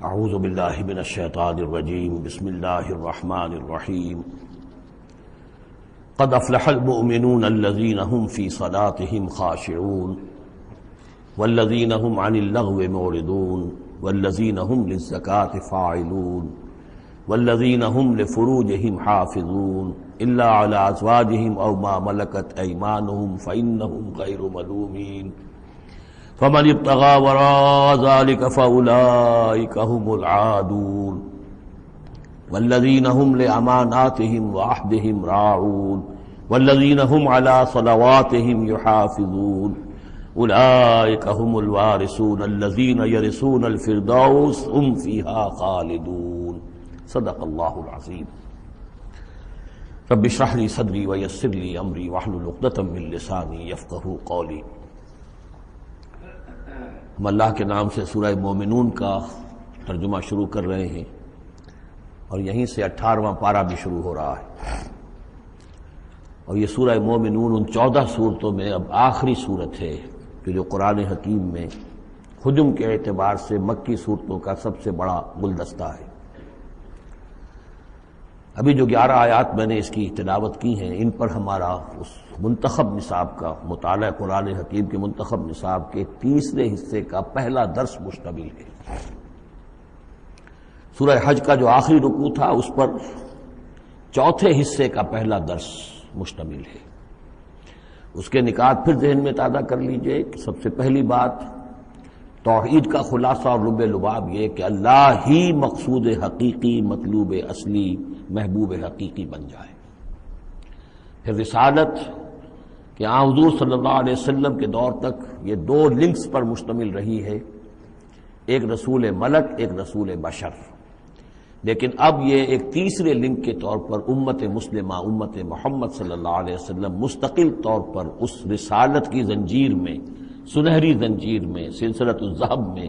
اعوذ باللہ من الشیطان الرجیم بسم اللہ الرحمن الرحیم قد افلح المؤمنون الذین هم فی صلاتهم خاشعون والذین هم عن اللغو معرضون والذین هم للزکاة فاعلون والذین هم لفروجهم حافظون الا علی ازواجهم او ما ملکت ایمانهم فإنهم غیر ملومین فمن ابتغى وراء ذلك فأولئك هم العادون والذين هم لأماناتهم وعهدهم راعون والذين هم على صلواتهم يحافظون أولئك هم الوارثون الذين يرثون الفردوس هم فيها خالدون صدق الله العظيم رب اشرح لي صدري ويسر لي أمري واحلل عقدة من لساني يفقهوا قولي۔ ہم اللہ کے نام سے سورہ مومنون کا ترجمہ شروع کر رہے ہیں اور یہیں سے 18واں پارہ بھی شروع ہو رہا ہے، اور یہ سورہ مومنون ان 14 صورتوں میں اب آخری صورت ہے کہ جو قرآن حکیم میں حجم کے اعتبار سے مکی صورتوں کا سب سے بڑا گلدستہ ہے۔ ابھی جو 11 آیات میں نے اس کی تلاوت کی ہیں، ان پر ہمارا اس منتخب نصاب کا مطالعہ قرآن حکیم کے منتخب نصاب کے تیسرے حصے کا پہلا درس مشتمل ہے۔ سورہ حج کا جو آخری رکوع تھا اس پر چوتھے حصے کا پہلا درس مشتمل ہے۔ اس کے نکات پھر ذہن میں تازہ کر لیجئے کہ سب سے پہلی بات توحید کا خلاصہ اور لب لباب یہ کہ اللہ ہی مقصود حقیقی، مطلوب اصلی، محبوب حقیقی بن جائے۔ پھر رسالت کہ حضور صلی اللہ علیہ وسلم کے دور تک یہ 2 لنکس پر مشتمل رہی ہے، ایک رسول ملک، ایک رسول بشر، لیکن اب یہ ایک تیسرے لنک کے طور پر امت مسلمہ، امت محمد صلی اللہ علیہ وسلم مستقل طور پر اس رسالت کی زنجیر میں، سنہری زنجیر میں، سلسلۃ الذہب میں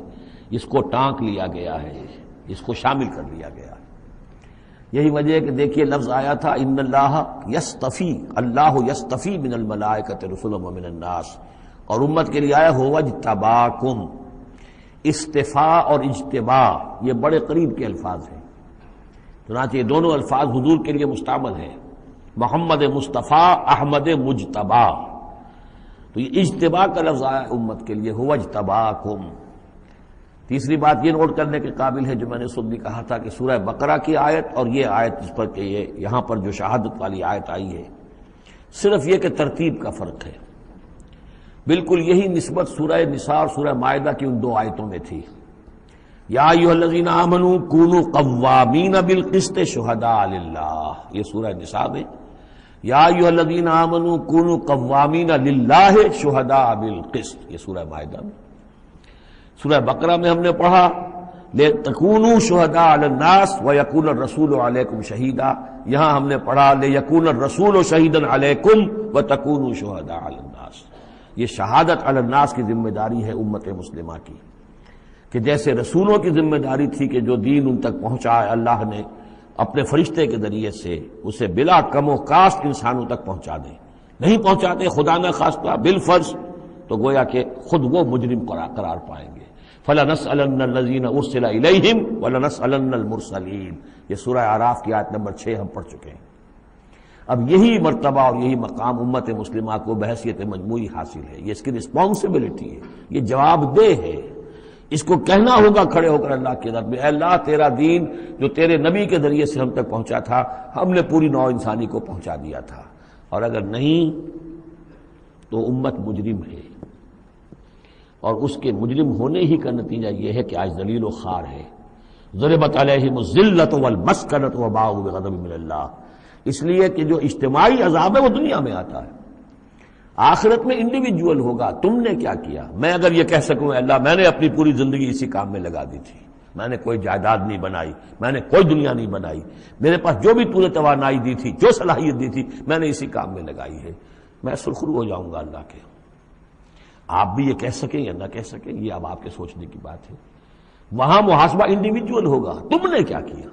اس کو ٹانک لیا گیا ہے، اس کو شامل کر لیا گیا ہے۔ یہی وجہ ہے کہ دیکھیے لفظ آیا تھا ان اللہ یستفی، اللہ یستفی من الملائکۃ رسلا ومن الناس، اور امت کے لیے آیا هو اجتباکم۔ استفاء اور اجتباء یہ بڑے قریب کے الفاظ ہیں، چنانچہ یہ دونوں الفاظ حضور کے لیے مستعمل ہیں، محمد مصطفیٰ، احمد مجتبی۔ تو یہ اجتباء کا لفظ آیا امت کے لیے هو اجتباکم۔ تیسری بات یہ نوٹ کرنے کے قابل ہے جو میں نے صبح بھی کہا تھا کہ سورہ بقرہ کی آیت اور یہ آیت جس پر کہ یہ یہاں پر جو شہادت والی آیت آئی ہے، صرف یہ کہ ترتیب کا فرق ہے۔ بالکل یہی نسبت سورہ نساء اور سورہ مائدہ کی ان 2 آیتوں میں تھی۔ یا ایھا الذین آمنوا کونوا قوامین بالقسط شہداء للہ، یہ سورہ نساء میں، یا ایھا الذین آمنوا کونوا قوامین للہ شہداء بالقسط، یہ سورہ مائدہ میں۔ سورہ بقرہ میں ہم نے پڑھا لِتَكُونُوا شُهَدَاءَ عَلَى النَّاسِ وَيَكُونَ الرَّسُولُ عَلَيْكُمْ شَهِيدًا، یہاں ہم نے پڑھا لِيَكُونَ الرَّسُولُ شَهِيدًا عَلَيْكُمْ وَتَكُونُوا شُهَدَاءَ عَلَى النَّاسِ۔ یہ شہادت علی الناس کی ذمہ داری ہے امت مسلمہ کی، کہ جیسے رسولوں کی ذمہ داری تھی کہ جو دین ان تک پہنچائے اللہ نے اپنے فرشتے کے ذریعے سے اسے بلا کم و کاسٹ انسانوں تک پہنچا دیں، نہیں پہنچاتے خدا نہ خواستہ بالفرض تو گویا کہ خود وہ مجرم قرار پائیں گے۔ فَلَنَسْأَلَنَّ الَّذِينَ أُرْسِلَ إِلَيْهِمْ وَلَنَسْأَلَنَّ الْمُرْسَلِينَ، یہ سورہ اعراف کی آیت نمبر 6 ہم پڑھ چکے ہیں۔ اب یہی مرتبہ اور یہی مقام امت مسلمہ کو بحیثیت مجموعی حاصل ہے، یہ اس کی رسپانسبلٹی ہے، یہ جواب دہ ہے، اس کو کہنا ہوگا کھڑے ہو کر اللہ کی عدالت میں، اے اللہ تیرا دین جو تیرے نبی کے ذریعے سے ہم تک پہنچا تھا، ہم نے پوری نوع انسانی کو پہنچا دیا تھا، اور اگر نہیں تو امت مجرم ہے، اور اس کے مجرم ہونے ہی کا نتیجہ یہ ہے کہ آج ذلیل و خوار ہے۔ ضربت علیہم الذلۃ والمسکنۃ وباءوا بغضب من اللہ، اس لیے کہ جو اجتماعی عذاب ہے وہ دنیا میں آتا ہے، آخرت میں انڈیویجول ہوگا۔ تم نے کیا کیا؟ میں اگر یہ کہہ سکوں اللہ میں نے اپنی پوری زندگی اسی کام میں لگا دی تھی، میں نے کوئی جائیداد نہیں بنائی، میں نے کوئی دنیا نہیں بنائی، میرے پاس جو بھی تو نے توانائی دی تھی، جو صلاحیت دی تھی، میں نے اسی کام میں لگائی ہے، میں سرخرو ہو جاؤں گا اللہ کے۔ آپ بھی یہ کہہ سکیں یا نہ کہہ سکیں یہ اب آپ کے سوچنے کی بات ہے، وہاں محاسبہ انڈیویجول ہوگا، تم نے کیا کیا۔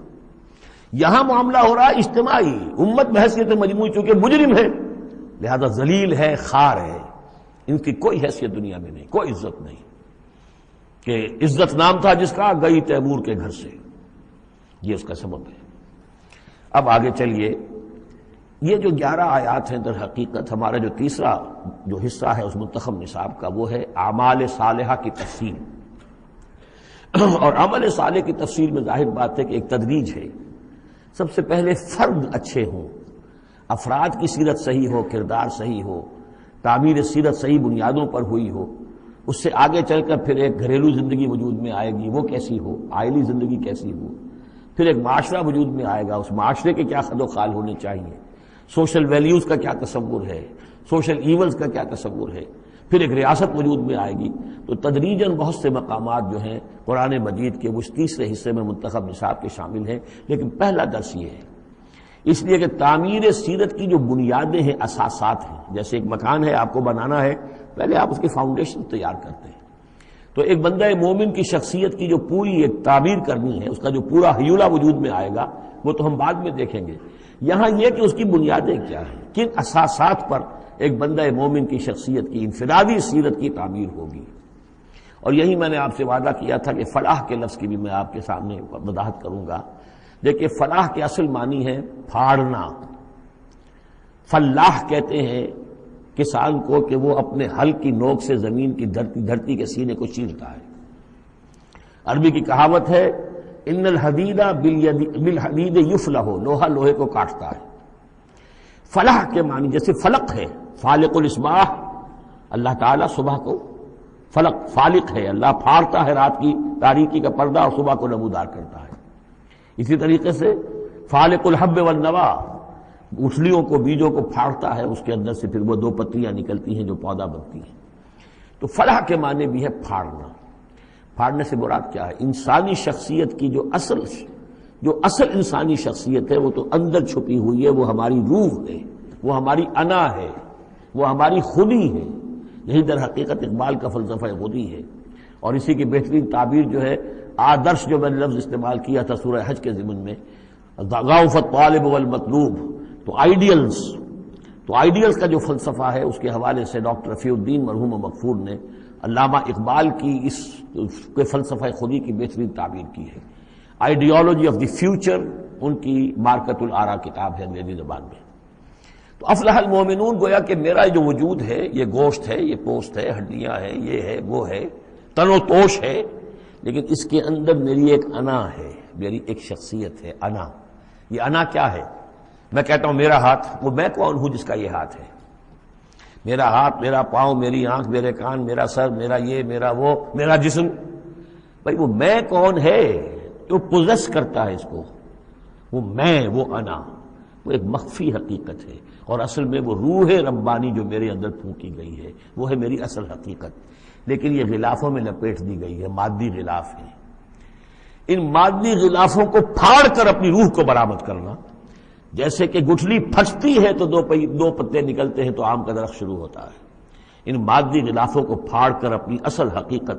یہاں معاملہ ہو رہا ہے اجتماعی، امت بحیثیت مجموعی چونکہ مجرم ہے لہذا ذلیل ہے، خار ہے، ان کی کوئی حیثیت دنیا میں نہیں، کوئی عزت نہیں۔ کہ عزت نام تھا جس کا، گئی تیمور کے گھر سے، یہ اس کا سبب ہے۔ اب آگے چلیے، یہ جو 11 آیات ہیں در حقیقت ہمارا جو تیسرا جو حصہ ہے اس منتخب نصاب کا، وہ ہے اعمال صالحہ کی تفصیل۔ اور عمل صالح کی تفصیل میں ظاہر بات ہے کہ ایک تدریج ہے۔ سب سے پہلے فرد اچھے ہوں، افراد کی سیرت صحیح ہو، کردار صحیح ہو، تعمیر سیرت صحیح بنیادوں پر ہوئی ہو، اس سے آگے چل کر پھر ایک گھریلو زندگی وجود میں آئے گی، وہ کیسی ہو، عائلی زندگی کیسی ہو، پھر ایک معاشرہ وجود میں آئے گا، اس معاشرے کے کیا خد و خال ہونے چاہیے، سوشل ویلیوز کا کیا تصور ہے، سوشل ایونز کا کیا تصور ہے، پھر ایک ریاست وجود میں آئے گی۔ تو تدریجاً بہت سے مقامات جو ہیں قرآن مجید کے وہ اس تیسرے حصے میں منتخب نصاب کے شامل ہیں، لیکن پہلا درس یہ ہے، اس لیے کہ تعمیر سیرت کی جو بنیادیں ہیں، اساسات ہیں، جیسے ایک مکان ہے آپ کو بنانا ہے، پہلے آپ اس کی فاؤنڈیشن تیار کرتے ہیں، تو ایک بندہ مومن کی شخصیت کی جو پوری ایک تعمیر کرنی ہے، اس کا جو پورا حیولہ وجود میں آئے گا، وہ تو ہم بعد میں دیکھیں گے۔ یہاں یہ کہ اس کی بنیادیں کیا ہیں، کن اساسات پر ایک بندہ مومن کی شخصیت کی انفرادی سیرت کی تعمیر ہوگی۔ اور یہی میں نے آپ سے وعدہ کیا تھا کہ فلاح کے لفظ کی بھی میں آپ کے سامنے وضاحت کروں گا۔ دیکھیے، فلاح کے اصل معنی ہے پھاڑنا۔ فلاح کہتے ہیں کسان کو کہ وہ اپنے ہل کی نوک سے زمین کی دھرتی کے سینے کو چیرتا ہے۔ عربی کی کہاوت ہے، ان الحدید بالحدید یفلح، لوہا لوہے کو کاٹتا ہے۔ فلاح کے معنی جیسے فلق ہے، فالق الاصباح، اللہ تعالیٰ صبح کو فلق فالق ہے، اللہ پھاڑتا ہے رات کی تاریکی کا پردہ اور صبح کو نمودار کرتا ہے۔ اسی طریقے سے فالق الحب والنوا، گٹھلیوں کو، بیجوں کو پھاڑتا ہے، اس کے اندر سے پھر وہ 2 پتیاں نکلتی ہیں جو پودا بنتی ہیں۔ تو فلاح کے معنی بھی ہے پھاڑنا۔ پھاڑنے سے مراد کیا ہے؟ انسانی شخصیت کی جو اصل انسانی شخصیت ہے، وہ تو اندر چھپی ہوئی ہے، وہ ہماری روح ہے، وہ ہماری انا ہے، وہ ہماری خودی ہے۔ یہی در حقیقت اقبال کا فلسفہ خودی ہے۔ اور اسی کی بہترین تعبیر جو ہے آدرش، جو میں نے لفظ استعمال کیا تھا سورہ حج کے ضمن میں، ضعف الطالب والمطلوب، تو آئیڈیلز کا جو فلسفہ ہے، اس کے حوالے سے ڈاکٹر رفیع الدین مرحوم مغفور نے علامہ اقبال کی اس کے فلسفہ خودی کی بہترین تعبیر کی ہے۔ آئیڈیالوجی آف دی فیوچر ان کی مارکت الآراء کتاب ہے انگریزی زبان میں۔ تو افلح المومنون، گویا کہ میرا جو وجود ہے، یہ گوشت ہے، یہ پوست ہے، ہڈیاں ہیں، یہ ہے، وہ ہے، تن و توش ہے، لیکن اس کے اندر میری ایک انا ہے، میری ایک شخصیت ہے، انا۔ یہ انا کیا ہے؟ میں کہتا ہوں میرا ہاتھ، وہ میں کون ہوں جس کا یہ ہاتھ ہے؟ میرا ہاتھ، میرا پاؤں، میری آنکھ، میرے کان، میرا سر، میرا یہ، میرا وہ، میرا جسم، بھائی وہ میں کون ہے جو پوزیس کرتا ہے اس کو؟ وہ میں، وہ انا، وہ ایک مخفی حقیقت ہے، اور اصل میں وہ روح ربانی جو میرے اندر پھونکی گئی ہے، وہ ہے میری اصل حقیقت، لیکن یہ غلافوں میں لپیٹ دی گئی ہے، مادی غلاف ہے۔ ان مادی غلافوں کو پھاڑ کر اپنی روح کو برآمد کرنا، جیسے کہ گٹھلی پھٹتی ہے تو 2 پتے نکلتے ہیں تو آم کا درخت شروع ہوتا ہے۔ ان مادی غلافوں کو پھاڑ کر اپنی اصل حقیقت،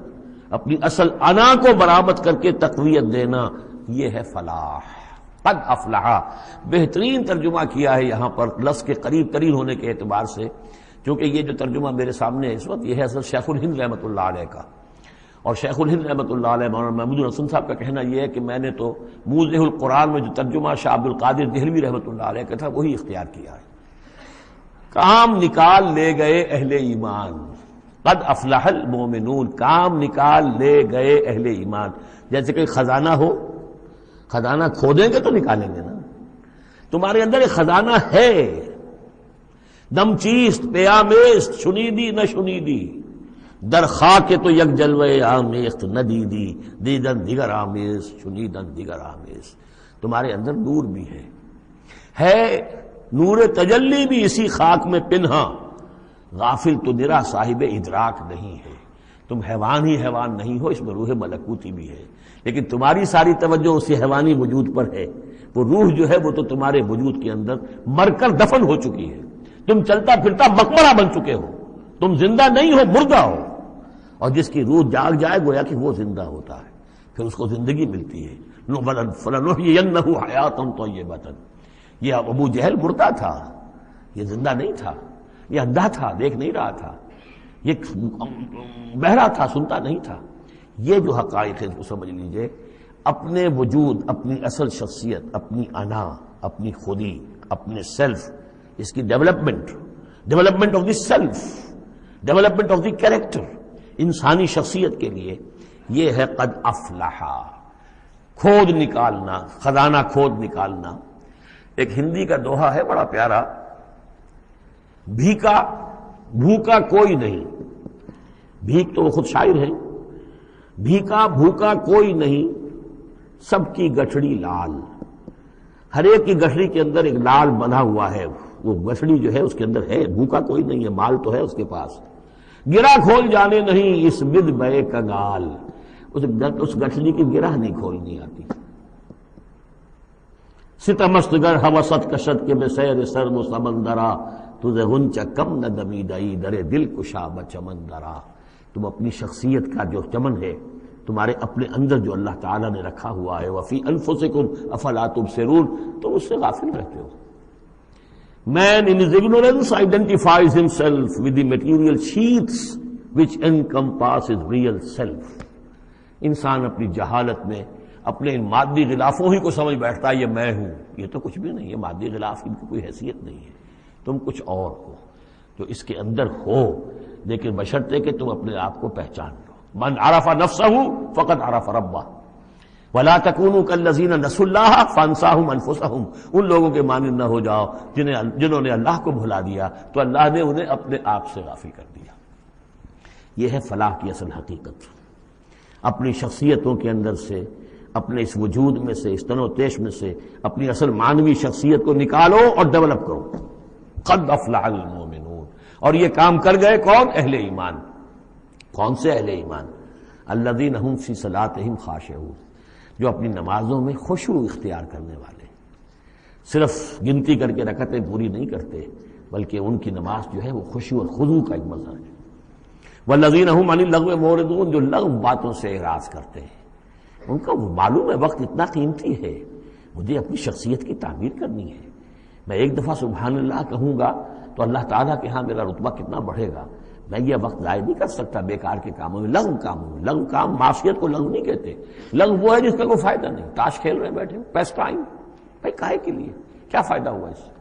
اپنی اصل انا کو برآمد کر کے تقویت دینا، یہ ہے فلاح۔ قد افلح، بہترین ترجمہ کیا ہے یہاں پر لفظ کے قریب ترین ہونے کے اعتبار سے، کیونکہ یہ جو ترجمہ میرے سامنے ہے اس وقت، یہ ہے اصل شیخ الہند رحمۃ اللہ علیہ کا۔ اور شیخ الہند رحمۃ اللہ علیہ مولانا محمود الحسن صاحب کا کہنا یہ ہے کہ میں نے تو موضح القرآن میں جو ترجمہ شاہ عبد القادر دہلوی رحمۃ اللہ علیہ کا تھا وہی اختیار کیا ہے۔ کام نکال لے گئے اہل ایمان، قد افلح المومنون، کام نکال لے گئے اہل ایمان۔ جیسے کہ خزانہ ہو، خزانہ کھودیں گے تو نکالیں گے نا، تمہارے اندر ایک خزانہ ہے، دم چیست پیامیست، شنیدی نہ شنیدی، در خاک تو یک جلوے آمیخت نہ دیدی، دیدن دیگر آمیز، شنیدن دیگر آمیز۔ تمہارے اندر نور بھی ہے نور تجلی بھی اسی خاک میں پنہا، غافل تو نرا صاحب ادراک نہیں ہے۔ تم حیوان ہی حیوان نہیں ہو، اس میں روح ملکوتی بھی ہے، لیکن تمہاری ساری توجہ اسی حیوانی وجود پر ہے۔ وہ روح جو ہے وہ تو تمہارے وجود کے اندر مر کر دفن ہو چکی ہے، تم چلتا پھرتا مقبرہ بن چکے ہو، تم زندہ نہیں ہو، مردہ ہو۔ اور جس کی روح جاگ جائے گویا کہ وہ زندہ ہوتا ہے، پھر اس کو زندگی ملتی ہے۔ فَلَنُحْيِيَنَّهُ حَيَاةً طَيِّبَةً۔ یہ ابو جہل مردہ تھا، یہ زندہ نہیں تھا، یہ اندھا تھا، دیکھ نہیں رہا تھا، یہ بہرا تھا، سنتا نہیں تھا، یہ جو حقائق ہے اس کو سمجھ لیجئے، اپنے وجود، اپنی اصل شخصیت، اپنی انا، اپنی خودی، اپنے سیلف، اس کی development of the self, development of the character, انسانی شخصیت کے لیے یہ ہے قد افلح، کھود نکالنا، خزانہ کھود نکالنا۔ ایک ہندی کا دوہا ہے بڑا پیارا، بھوکا کوئی نہیں، بھیک تو وہ خود شاعر ہے، بھوکا کوئی نہیں، سب کی گٹھڑی لال، ہر ایک کی گٹھڑی کے اندر ایک لال بندھا ہوا ہے، وہ گٹھڑی جو ہے اس کے اندر ہے، بھوکا کوئی نہیں ہے، مال تو ہے اس کے پاس، گرہ کھول جانے نہیں اس بد بے کنگال، اس گٹھڑی کی گرہ نہیں کھولنی آتی۔ ستمست گر ہوست کشت کے بے سیر سرم و سمندرا، تجھے غنچہ کم نہ دمیدئی درے دل کشا بچمندرا۔ تم اپنی شخصیت کا جو چمن ہے تمہارے اپنے اندر جو اللہ تعالیٰ نے رکھا ہوا ہے، وفی انفسکم افلا تبصرون، تم اس سے غافل رہتے ہو۔ Man in his ignorance identifies himself with the material sheaths which encompass his real self۔ انسان اپنی جہالت میں اپنے ان مادی غلافوں ہی کو سمجھ بیٹھتا ہے یہ میں ہوں، یہ تو کچھ بھی نہیں ہے، مادی غلاف ان کی کوئی حیثیت نہیں ہے، تم کچھ اور ہو جو اس کے اندر ہو، لیکن بشرطے کہ تم اپنے آپ کو پہچان لو۔ من عرف نفسہ فقد عرف ربہ ولا تکونوا کالذین نسوا اللہ فانساہم انفسہم۔ ان لوگوں کے مانند نہ ہو جاؤ جنہوں نے اللہ کو بھلا دیا تو اللہ نے انہیں اپنے آپ سے غافل کر دیا۔ یہ ہے فلاح کی اصل حقیقت، اپنی شخصیتوں کے اندر سے، اپنے اس وجود میں سے، اس تن و تیش میں سے اپنی اصل معنوی شخصیت کو نکالو اور ڈیولپ کرو۔ قد افلح المؤمنون، اور یہ کام کر گئے کون؟ اہل ایمان۔ کون سے اہل ایمان؟ الذین هم فی صلاتہم خاشعون، جو اپنی نمازوں میں خشوع اختیار کرنے والے، صرف گنتی کر کے رکعتیں پوری نہیں کرتے بلکہ ان کی نماز جو ہے وہ خشوع اور خضوع کا ایک مظہر ہے۔ والذین هم عن اللغو معرضون، جو لغو باتوں سے اعراض کرتے ہیں، ان کا وہ معلوم ہے وقت اتنا قیمتی ہے، مجھے اپنی شخصیت کی تعمیر کرنی ہے، میں ایک دفعہ سبحان اللہ کہوں گا تو اللہ تعالیٰ کے ہاں میرا رتبہ کتنا بڑھے گا، میں یہ وقت ضائع نہیں کر سکتا بیکار کے کاموں میں، لغو کاموں میں۔ لغو کام، معصیت کو لغو نہیں کہتے، لغو وہ ہے جس کا کوئی فائدہ نہیں، تاش کھیل رہے بیٹھے، پیس ٹائم، بھائی کاہے کے لیے، کیا فائدہ ہوا اس سے؟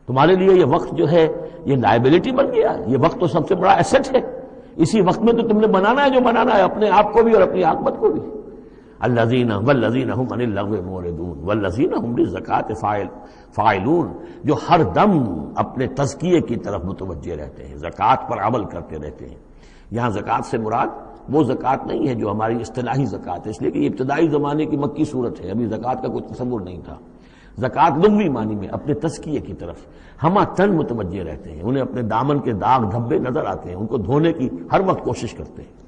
تمہارے لیے یہ وقت جو ہے یہ لائبلٹی بن گیا، یہ وقت تو سب سے بڑا ایسٹ ہے، اسی وقت میں تو تم نے بنانا ہے جو بنانا ہے، اپنے آپ کو بھی اور اپنی عاقبت کو بھی۔ الذین والذین هم عن اللغو معرضون والذین هم للزکاۃ فاعلون، جو ہر دم اپنے تزکیے کی طرف متوجہ رہتے ہیں، زکوٰۃ پر عمل کرتے رہتے ہیں۔ یہاں زکوٰۃ سے مراد وہ زکوٰۃ نہیں ہے جو ہماری اصطلاحی زکوٰۃ ہے، اس لیے کہ یہ ابتدائی زمانے کی مکی صورت ہے، ابھی زکوٰۃ کا کوئی تصور نہیں تھا۔ زکوٰۃ لغوی معنی میں اپنے تزکیے کی طرف ہمہ تن متوجہ رہتے ہیں، انہیں اپنے دامن کے داغ دھبے نظر آتے ہیں، ان کو دھونے کی ہر وقت کوشش کرتے ہیں۔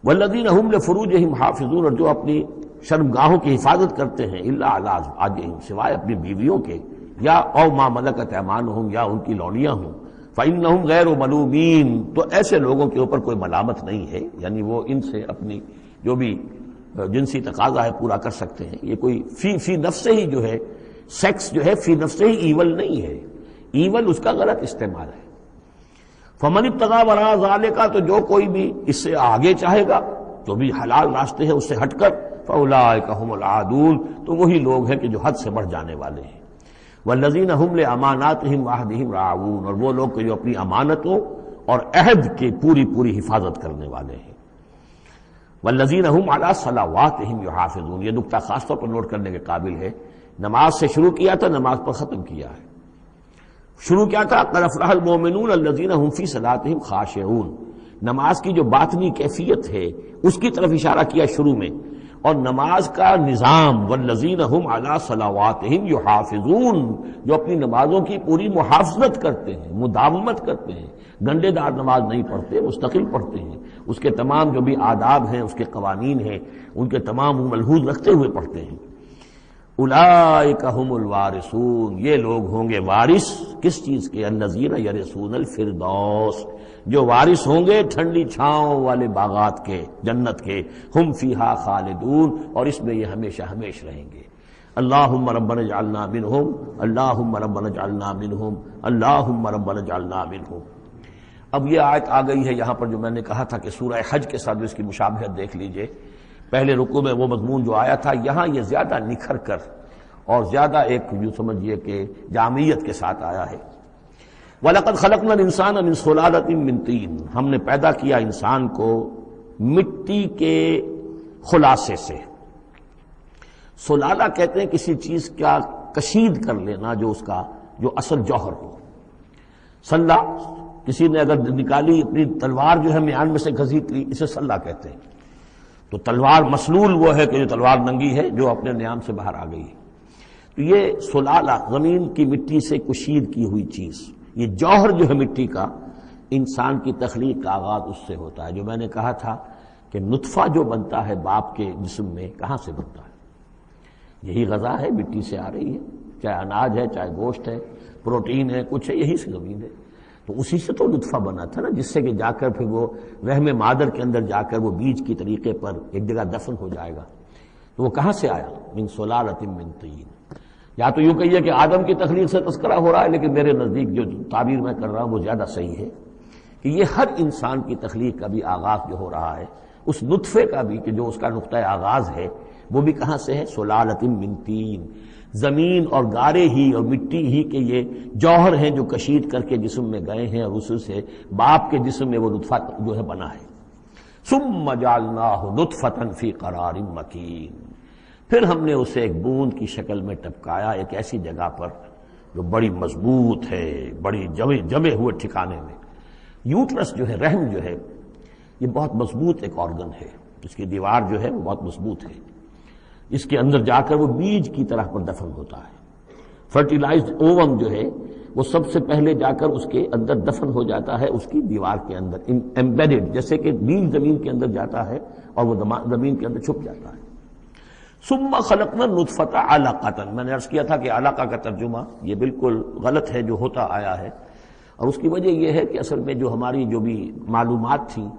والذین هم لفروجہم حافظون، اور جو اپنی شرمگاہوں کی حفاظت کرتے ہیں، الا علی ازواجہم، سوائے اپنی بیویوں کے، یا او ما ملکت ایمانہم، یا ان کی لونیاں ہوں، فإنہم غیر ملومین، تو ایسے لوگوں کے اوپر کوئی ملامت نہیں ہے، یعنی وہ ان سے اپنی جو بھی جنسی تقاضا ہے پورا کر سکتے ہیں۔ یہ کوئی فی نفس ہی جو ہے، سیکس جو ہے فی نفس ہی ایول نہیں ہے، ایول اس کا غلط استعمال ہے۔ فمن ابتغى وراء ذلك، تو جو کوئی بھی اس سے آگے چاہے گا، جو بھی حلال راستے ہیں اس سے ہٹ کر، فاولئک هم العادون، تو وہی لوگ ہیں کہ جو حد سے بڑھ جانے والے ہیں۔ والذین هم لاماناتهم وعهدهم راعون، اور وہ لوگ کہ جو اپنی امانتوں اور عہد کی پوری پوری حفاظت کرنے والے ہیں۔ والذین هم علی صلواتهم یحافظون، یہ نکتہ خاص طور پر نوٹ کرنے کے قابل ہے، نماز سے شروع کیا تھا، نماز پر ختم کیا ہے۔ شروع کیا تھا؟ قد افلح المؤمنون الذین هم فی صلاتہم خاشعون، نماز کی جو باطنی کیفیت ہے اس کی طرف اشارہ کیا شروع میں، اور نماز کا نظام، والذین هم علی صلواتہم یحافظون، جو اپنی نمازوں کی پوری محافظت کرتے ہیں، مداومت کرتے ہیں، گنڈے دار نماز نہیں پڑھتے، مستقل پڑھتے ہیں، اس کے تمام جو بھی آداب ہیں، اس کے قوانین ہیں، ان کے تمام ملحوظ رکھتے ہوئے پڑھتے ہیں۔ اولئک هم الوارثون، یہ لوگ ہوں گے وارث کس چیز کے؟ الذین یرثون الفردوس، جو وارث ہوں گے ٹھنڈی چھاؤں والے باغات کے، جنت کے، ہم فیہا خالدون، اور اس میں یہ ہمیشہ ہمیش رہیں گے۔ اللہم ربنا اجعلنا منہم، اللہم ربنا اجعلنا منہم، اللہم ربنا اجعلنا منہم۔ اب یہ آیت آ گئی ہے یہاں پر جو میں نے کہا تھا کہ سورہ حج کے ساتھ اس کی مشابہت دیکھ لیجئے. پہلے رکوع میں وہ مضمون جو آیا تھا، یہاں یہ زیادہ نکھر کر اور زیادہ ایک یوں سمجھیے کہ جامعیت کے ساتھ آیا ہے. وَلَقَدْ خَلَقْنَا الْإِنسَانَ مِنْ صُلَالَةٍ مِّن طِينٍ، ہم نے پیدا کیا انسان کو مٹی کے خلاصے سے. سلالہ کہتے ہیں کسی چیز کا کشید کر لینا جو اس کا جو اصل جوہر ہو. سلہ کسی نے اگر نکالی اپنی تلوار جو ہے میان میں سے گھسیٹ لی، اسے سلہ کہتے ہیں. تو تلوار مسلول وہ ہے کہ جو تلوار ننگی ہے جو اپنے نیام سے باہر آ گئی ہے. تو یہ سلالہ زمین کی مٹی سے کشید کی ہوئی چیز، یہ جوہر جو ہے مٹی کا، انسان کی تخلیق کا آغاز اس سے ہوتا ہے. جو میں نے کہا تھا کہ نطفہ جو بنتا ہے باپ کے جسم میں کہاں سے بنتا ہے؟ یہی غذا ہے، مٹی سے آ رہی ہے، چاہے اناج ہے، چاہے گوشت ہے، پروٹین ہے، کچھ ہے، یہی سے زمین ہے. تو اسی سے تو نطفہ بنا تھا نا، جس سے کہ جا کر پھر وہ رحم مادر کے اندر جا کر وہ بیج کی طریقے پر ایک جگہ دفن ہو جائے گا. تو وہ کہاں سے آیا؟ من صلالۃ من طین. یا تو یوں کہیے کہ آدم کی تخلیق سے تذکرہ ہو رہا ہے، لیکن میرے نزدیک جو تعبیر میں کر رہا ہوں وہ زیادہ صحیح ہے کہ یہ ہر انسان کی تخلیق کا بھی آغاز جو ہو رہا ہے اس نطفے کا بھی، کہ جو اس کا نقطہ آغاز ہے وہ بھی کہاں سے ہے؟ صلالۃ من طین. زمین اور گارے ہی اور مٹی ہی کے یہ جوہر ہیں جو کشید کر کے جسم میں گئے ہیں، اور اس سے باپ کے جسم میں وہ نطفہ جو ہے بنا ہے. ثم جعلناہ نطفۃ فی قرار مکین، پھر ہم نے اسے ایک بوند کی شکل میں ٹپکایا ایک ایسی جگہ پر جو بڑی مضبوط ہے، بڑی جمے ہوئے ٹھکانے میں. یوٹرس جو ہے، رحم جو ہے، یہ بہت مضبوط ایک آرگن ہے، اس کی دیوار جو ہے وہ بہت مضبوط ہے. اس کے اندر جا کر وہ بیج کی طرح پر دفن ہوتا ہے. فرٹیلائزڈ اووم جو ہے وہ سب سے پہلے جا کر اس کے اندر دفن ہو جاتا ہے، اس کی دیوار کے اندر ایمبیڈڈ، جیسے کہ بیج زمین کے اندر جاتا ہے اور وہ زمین کے اندر چھپ جاتا ہے. ثم خلقنا النطفۃ علقۃ، میں نے عرض کیا تھا کہ علقہ کا ترجمہ یہ بالکل غلط ہے جو ہوتا آیا ہے، اور اس کی وجہ یہ ہے کہ اصل میں جو ہماری جو بھی معلومات تھیں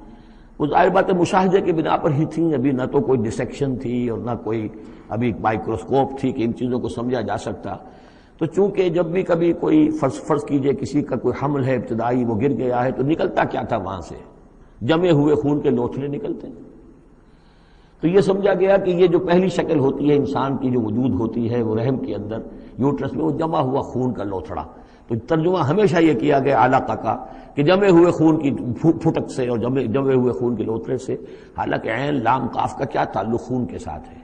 وہ ظاہر بات ہے مشاہدے کی بنا پر ہی تھیں. ابھی نہ تو کوئی ڈسیکشن تھی اور نہ کوئی ابھی مائکروسکوپ تھی کہ ان چیزوں کو سمجھا جا سکتا. تو چونکہ جب بھی کبھی کوئی فرض کیجئے کسی کا کوئی حمل ہے ابتدائی، وہ گر گیا ہے، تو نکلتا کیا تھا وہاں سے؟ جمے ہوئے خون کے لوتھڑے نکلتے ہیں. تو یہ سمجھا گیا کہ یہ جو پہلی شکل ہوتی ہے انسان کی جو وجود ہوتی ہے وہ رحم کے اندر یوٹرس میں، وہ جمع ہوا خون کا لوتھڑا. تو ترجمہ ہمیشہ یہ کیا گیا علقہ کا کہ جمے ہوئے خون کی پھٹک سے اور جمے ہوئے خون کے لوتھڑے سے. حالانکہ عین لام قاف کا کیا تعلق خون کے ساتھ ہے؟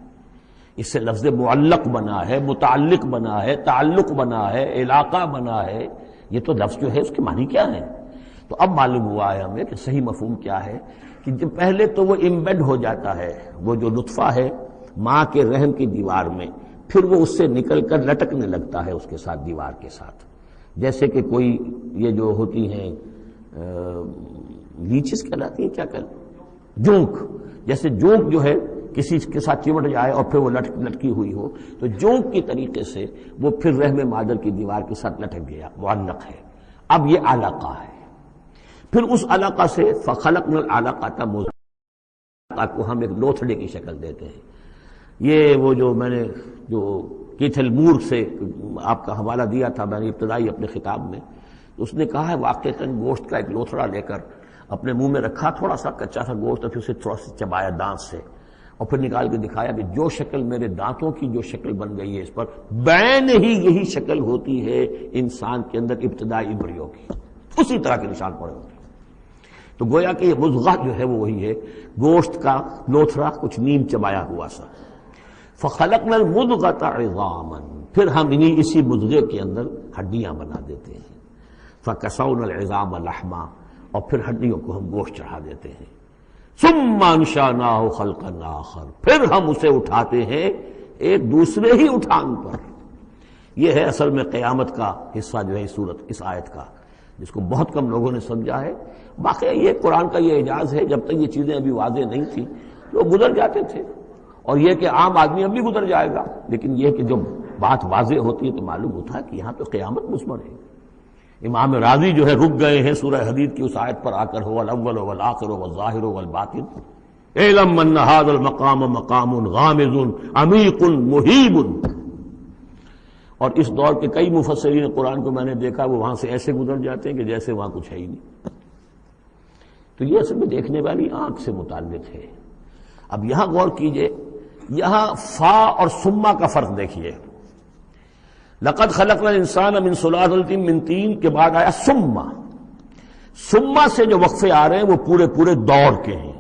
اس سے لفظ معلق بنا ہے، متعلق بنا ہے، تعلق بنا ہے، علاقہ بنا ہے. یہ تو لفظ جو ہے اس کے معنی کیا ہے؟ تو اب معلوم ہوا ہے ہمیں کہ صحیح مفہوم کیا ہے کہ جب پہلے تو وہ امبیڈ ہو جاتا ہے، وہ جو نطفہ ہے ماں کے رحم کی دیوار میں، پھر وہ اس سے نکل کر لٹکنے لگتا ہے اس کے ساتھ، دیوار کے ساتھ. جیسے کہ کوئی یہ جو ہوتی ہیں لیچز کہلاتی ہیں، کیا کہلاتی، جونک. جیسے جونک جو ہے کسی کے ساتھ چمٹ جائے اور پھر وہ لٹکی ہوئی ہو، تو جونک کی طریقے سے وہ پھر رحم مادر کی دیوار کے ساتھ لٹک گیا، معلق ہے. اب یہ علقہ ہے. پھر اس علقہ سے فخلقنا العلقۃ مضغۃ کو ہم ایک لوتھڑے کی شکل دیتے ہیں. یہ وہ جو میں نے جو کیتھل مور سے آپ کا حوالہ دیا تھا میں نے ابتدائی اپنے خطاب میں، اس نے کہا ہے واقعتاً گوشت کا ایک لوتھڑا لے کر اپنے منہ میں رکھا، تھوڑا سا کچا سا گوشت، اور پھر اسے تھوڑا سا چبایا دانت سے، اور پھر نکال کے دکھایا کہ جو شکل میرے دانتوں کی جو شکل بن گئی ہے اس پر بین ہی یہی شکل ہوتی ہے انسان کے اندر ابتدائی ایمبریو کی، اسی طرح کے نشان پڑے ہوتے ہیں. تو گویا کہ یہ مضغہ جو ہے وہ وہی ہے، گوشت کا لوتھڑا کچھ نیم چبایا ہوا سا. فخلقنا المضغۃ عظاما، پھر ہم اسی مضغے کے اندر ہڈیاں بنا دیتے ہیں. فکسونا العظام لحما، اور پھر ہڈیوں کو ہم گوشت چڑھا دیتے ہیں. ثم انشأناہ خلقا آخر، پھر ہم اسے اٹھاتے ہیں ایک دوسرے ہی اٹھان پر. یہ ہے اصل میں قیامت کا حصہ جو ہے اس آیت کا، جس کو بہت کم لوگوں نے سمجھا ہے. باقی یہ قرآن کا یہ اعجاز ہے، جب تک یہ چیزیں ابھی واضح نہیں تھیں لوگ گزر جاتے تھے، اور یہ کہ عام آدمی اب بھی گزر جائے گا، لیکن یہ کہ جب بات واضح ہوتی ہے تو معلوم ہوتا ہے کہ یہاں تو قیامت مضمر ہے. امام راضی جو ہے رک گئے ہیں سورہ حدید کی اس آیت پر آ کر، هو الاول والآخر والظاہر والباطن اعلم ان هذا المقام مقام غامض عمیق مہیب. اور اس دور کے کئی مفسرین قرآن کو میں نے دیکھا وہ وہاں سے ایسے گزر جاتے ہیں کہ جیسے وہاں کچھ ہے ہی نہیں. تو یہ اصل میں دیکھنے والی آنکھ سے متعلق ہے۔ اب یہاں غور کیجئے، یہاں فا اور سما کا فرق دیکھیے۔ لقد خلقنا الانسان من سلالۃ من طین کے بعد آیا سما۔ سما سے جو وقفے آ رہے ہیں وہ پورے پورے دور کے ہیں۔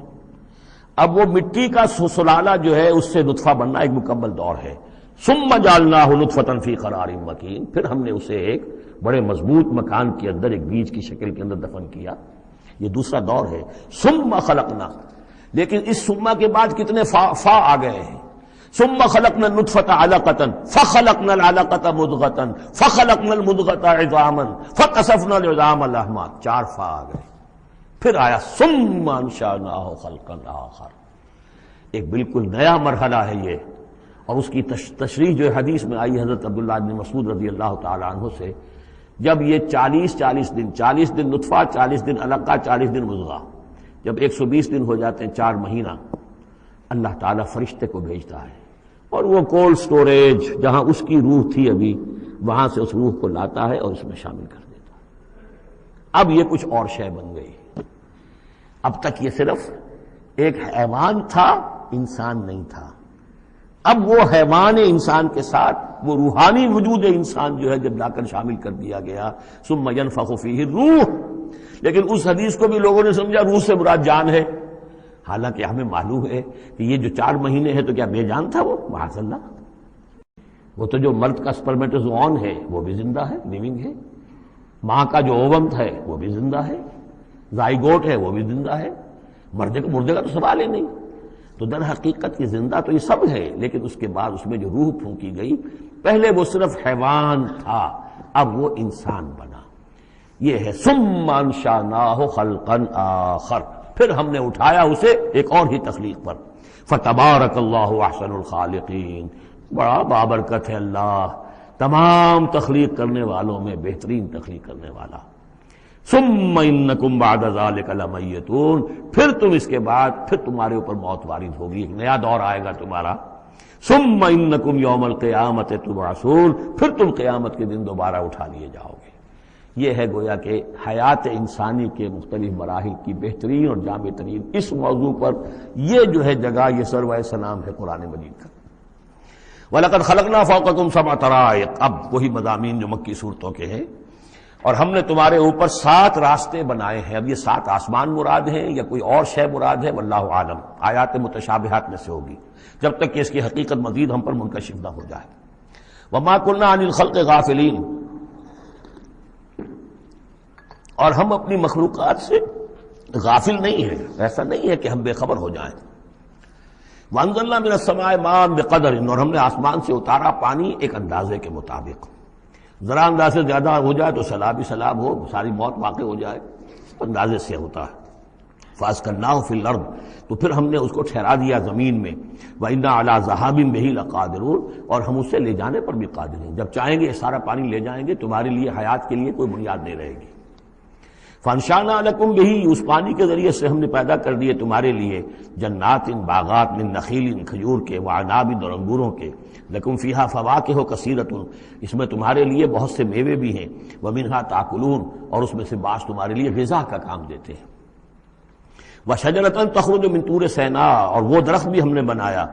اب وہ مٹی کا سلالہ جو ہے اس سے نطفہ بننا ایک مکمل دور ہے۔ ثم جعلناہ نطفۃ فی قرار مکین، پھر ہم نے اسے ایک بڑے مضبوط مکان کے اندر ایک بیج کی شکل کے اندر دفن کیا۔ یہ دوسرا دور ہے۔ ثم خلقنا، لیکن اس ثم کے بعد کتنے فا آ گئے ہیں۔ ثم خلقنا النطفۃ علقۃ فخلقنا العلقۃ مضغۃ فخلقنا المضغۃ عظاما فکسونا العظام لحما، 4 فا آ گئے۔ پھر آیا ثم انشأناہ خلقا آخر، ایک بالکل نیا مرحلہ ہے یہ۔ اور اس کی تشریح جو حدیث میں آئی حضرت عبداللہ بن مسعود رضی اللہ تعالی عنہ سے، جب یہ 40 دن نطفہ، 40 دن علقہ، 40 دن مضغہ، جب 120 دن ہو جاتے ہیں، 4 مہینہ، اللہ تعالیٰ فرشتے کو بھیجتا ہے اور وہ کولڈ سٹوریج جہاں اس کی روح تھی ابھی، وہاں سے اس روح کو لاتا ہے اور اس میں شامل کر دیتا ہے۔ اب یہ کچھ اور شے بن گئی۔ اب تک یہ صرف ایک حیوان تھا، انسان نہیں تھا۔ اب وہ حیوان انسان کے ساتھ وہ روحانی وجود انسان جو ہے جب لا کر شامل کر دیا گیا، ثم ينفخ فیہ الروح، لیکن اس حدیث کو بھی لوگوں نے سمجھا روح سے مراد جان ہے، حالانکہ ہمیں معلوم ہے کہ یہ جو 4 مہینے ہے تو کیا بے جان تھا وہ؟ معاذ اللہ، وہ تو جو مرد کا سپرمیٹوزوون ہے وہ بھی زندہ ہے، لیونگ ہے، ماں کا جو اووم ہے وہ بھی زندہ ہے، زائگوٹ ہے وہ بھی زندہ ہے، مردے کا تو سوال ہی نہیں۔ تو در حقیقت یہ زندہ تو یہ سب ہے، لیکن اس کے بعد اس میں جو روح پھونکی گئی، پہلے وہ صرف حیوان تھا، اب وہ انسان بنا۔ یہ ہے ثم انشأناہ خلقا آخر، پھر ہم نے اٹھایا اسے ایک اور ہی تخلیق پر۔ فتبارک اللہ احسن الخالقین، بڑا بابرکت ہے اللہ تمام تخلیق کرنے والوں میں بہترین تخلیق کرنے والا۔ ثم انکم بعد ذلک لمیتون، پھر تم اس کے بعد پھر تمہارے اوپر موت وارد ہوگی، ایک نیا دور آئے گا تمہارا۔ ثم انکم یوم القیامۃ تبعثون، پھر تم قیامت کے دن دوبارہ اٹھا لیے جاؤ گے۔ یہ ہے گویا کہ حیات انسانی کے مختلف مراحل کی بہترین اور جامع ترین اس موضوع پر یہ جو ہے جگہ، یہ سروۂ سلام ہے قرآن مجید کا۔ وَلَقَدْ خَلَقْنَا فَوْقَكُمْ سَبْعَ طَرَائِقَ، اب وہی مضامین جو مکی صورتوں کے ہیں، اور ہم نے تمہارے اوپر 7 راستے بنائے ہیں۔ اب یہ 7 آسمان مراد ہیں یا کوئی اور شے مراد ہے، واللہ عالم، آیات متشابہات میں سے ہوگی جب تک کہ اس کی حقیقت مزید ہم پر منکشف نہ ہو جائے۔ وَمَا كُنَّا عَنِ الْخَلْقِ غَافِلِينَ، اور ہم اپنی مخلوقات سے غافل نہیں ہیں، ایسا نہیں ہے کہ ہم بے خبر ہو جائیں۔ وَأَنزَلْنَا مِنَ السَّمَاءِ مَاءً بِقَدَرٍ، اور ہم نے آسمان سے اتارا پانی ایک اندازے کے مطابق، ذرا اندازے زیادہ ہو جائے تو سیلاب ہی سیلاب ہو، ساری موت واقع ہو جائے، اندازے سے ہوتا ہے۔ فَأَسْكَنَّاهُ فِي الْأَرْضِ، تو پھر ہم نے اس کو ٹھہرا دیا زمین میں۔ وَإِنَّا عَلَىٰ ذَهَابٍ بِهِ لَقَادِرُونَ، اور ہم اسے لے جانے پر بھی قادر ہیں، جب چاہیں گے سارا پانی لے جائیں گے، تمہارے لیے حیات کے لیے کوئی بنیاد نہیں رہے گی۔ فَأَنشَأْنَا لَكُم بِهِ، اس پانی کے ذریعے سے ہم نے پیدا کر دیے تمہارے لیے جنات، باغات، من نخیل، کھجور کے، وعناب، اور انگوروں کے، لکم فیہا فواکہ کثیرۃ، اس میں تمہارے لیے بہت سے میوے بھی ہیں، ومنہا تاکلون، اور اس میں سے بعض تمہارے لیے غذا کا کام دیتے ہیں۔ وشجرۃ تخرج من طور سینا، اور وہ درخت بھی ہم نے بنایا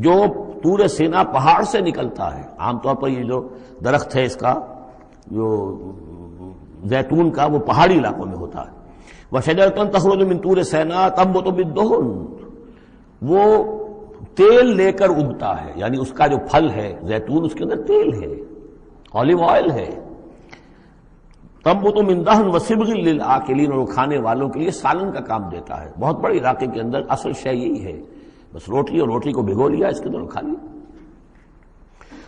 جو طور سینا پہاڑ سے نکلتا ہے۔ عام طور پر یہ جو درخت ہے اس کا جو زیتون کا، وہ پہاڑی علاقوں میں ہوتا ہے۔ وشجرۃ تخرج من طور سینا تنبت بالدہن، وہ تیل لے کر اگتا ہے، یعنی اس کا جو پھل ہے زیتون، اس کے اندر تیل ہے، اولیو آئل ہے۔ تنبت من دہن وصبغ للآکلین، اور کھانے والوں کے لیے سالن کا کام دیتا ہے۔ بہت بڑے علاقے کے اندر اصل شے یہی ہے، بس روٹی، اور روٹی کو بھگو لیا اس کے اندر کھا لیا۔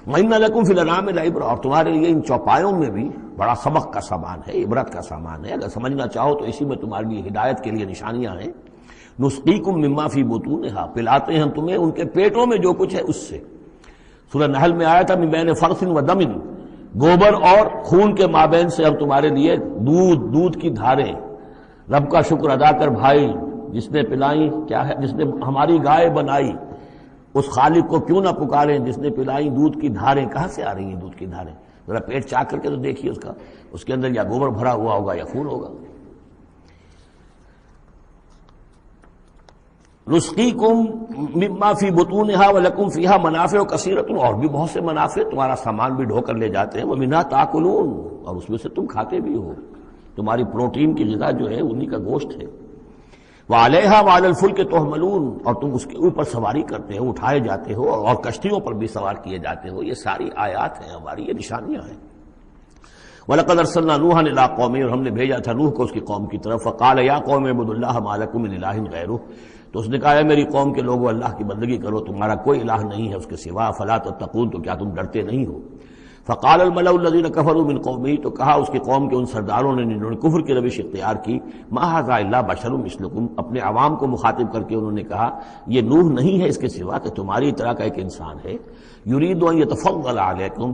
وَإِنَّ لَكُمْ فِي الْأَنْعَامِ لَعِبْرَةً، اور تمہارے لیے ان چوپایوں میں بھی بڑا سبق کا سامان ہے، عبرت کا سامان ہے، اگر سمجھنا چاہو تو اسی میں تمہارے لیے ہدایت کے لیے نشانیاں ہیں۔ نُسْقِيكُم مِّمَّا فِي بُطُونِهَا، پلاتے ہیں ہم تمہیں ان کے پیٹوں میں جو کچھ ہے اس سے۔ سورہ نحل میں آیا تھا مِن بین فرث و دم، گوبر اور خون کے مابین سے ہم تمہارے لیے دودھ کی دھاریں۔ رب کا شکر ادا کر بھائی، جس نے پلائی، کیا ہے، جس نے ہماری گائے بنائی، اس خالق کو کیوں نہ پکاریں جس نے پلائی دودھ کی دھاریں۔ کہاں سے آ رہی ہیں دودھ کی دھاریں؟ ذرا پیٹ چاک کر کے تو دیکھیے اس کا، اس کے اندر یا گوبر بھرا ہوا ہوگا یا خون ہوگا۔ نسقیکم مما فی بطونها ولکم فیہا منافع کثیرۃ، اور بھی بہت سے منافع، تمہارا سامان بھی ڈھو کر لے جاتے ہیں، ومنھا تاکلون، اور اس میں سے تم کھاتے بھی ہو، تمہاری پروٹین کی غذا جو ہے انہی کا گوشت ہے، وعلیہا وعلی الفلک تحملون، اور تم اس کے اوپر سواری کرتے ہو، اٹھائے جاتے ہو، اور کشتیوں پر بھی سوار کیے جاتے ہو۔ یہ ساری آیات ہیں ہماری، یہ نشانیاں ہیں۔ وَلَقَدْ أَرْسَلْنَا نُوحًا إِلَىٰ قَوْمِهِ، اور ہم نے بھیجا تھا نوح کو اس کی قوم کی طرف، فَقَالَ يَا قَوْمِ اعْبُدُوا اللَّهَ مَا لَكُم مِّنْ إِلَٰهٍ غَيْرُهُ، تو اس نے کہا ہے میری قوم کے لوگوں اللہ کی بندگی کرو، تمہارا کوئی الہ نہیں ہے اس کے سوا، فَلَا تَتَّقُونَ، تو کیا تم ڈرتے نہیں ہو؟ فقال الملأ الذين كفروا من قومه، تو کہا اس کی قوم کے ان سرداروں نے جنہوں نے کفر کی روش اختیار کی، ما هذا الا بشر مثلكم، اپنے عوام کو مخاطب کر کے انہوں نے کہا یہ نوح نہیں ہے اس کے سوا کہ تمہاری طرح کا ایک انسان ہے، یرید ان يتفضل علیکم،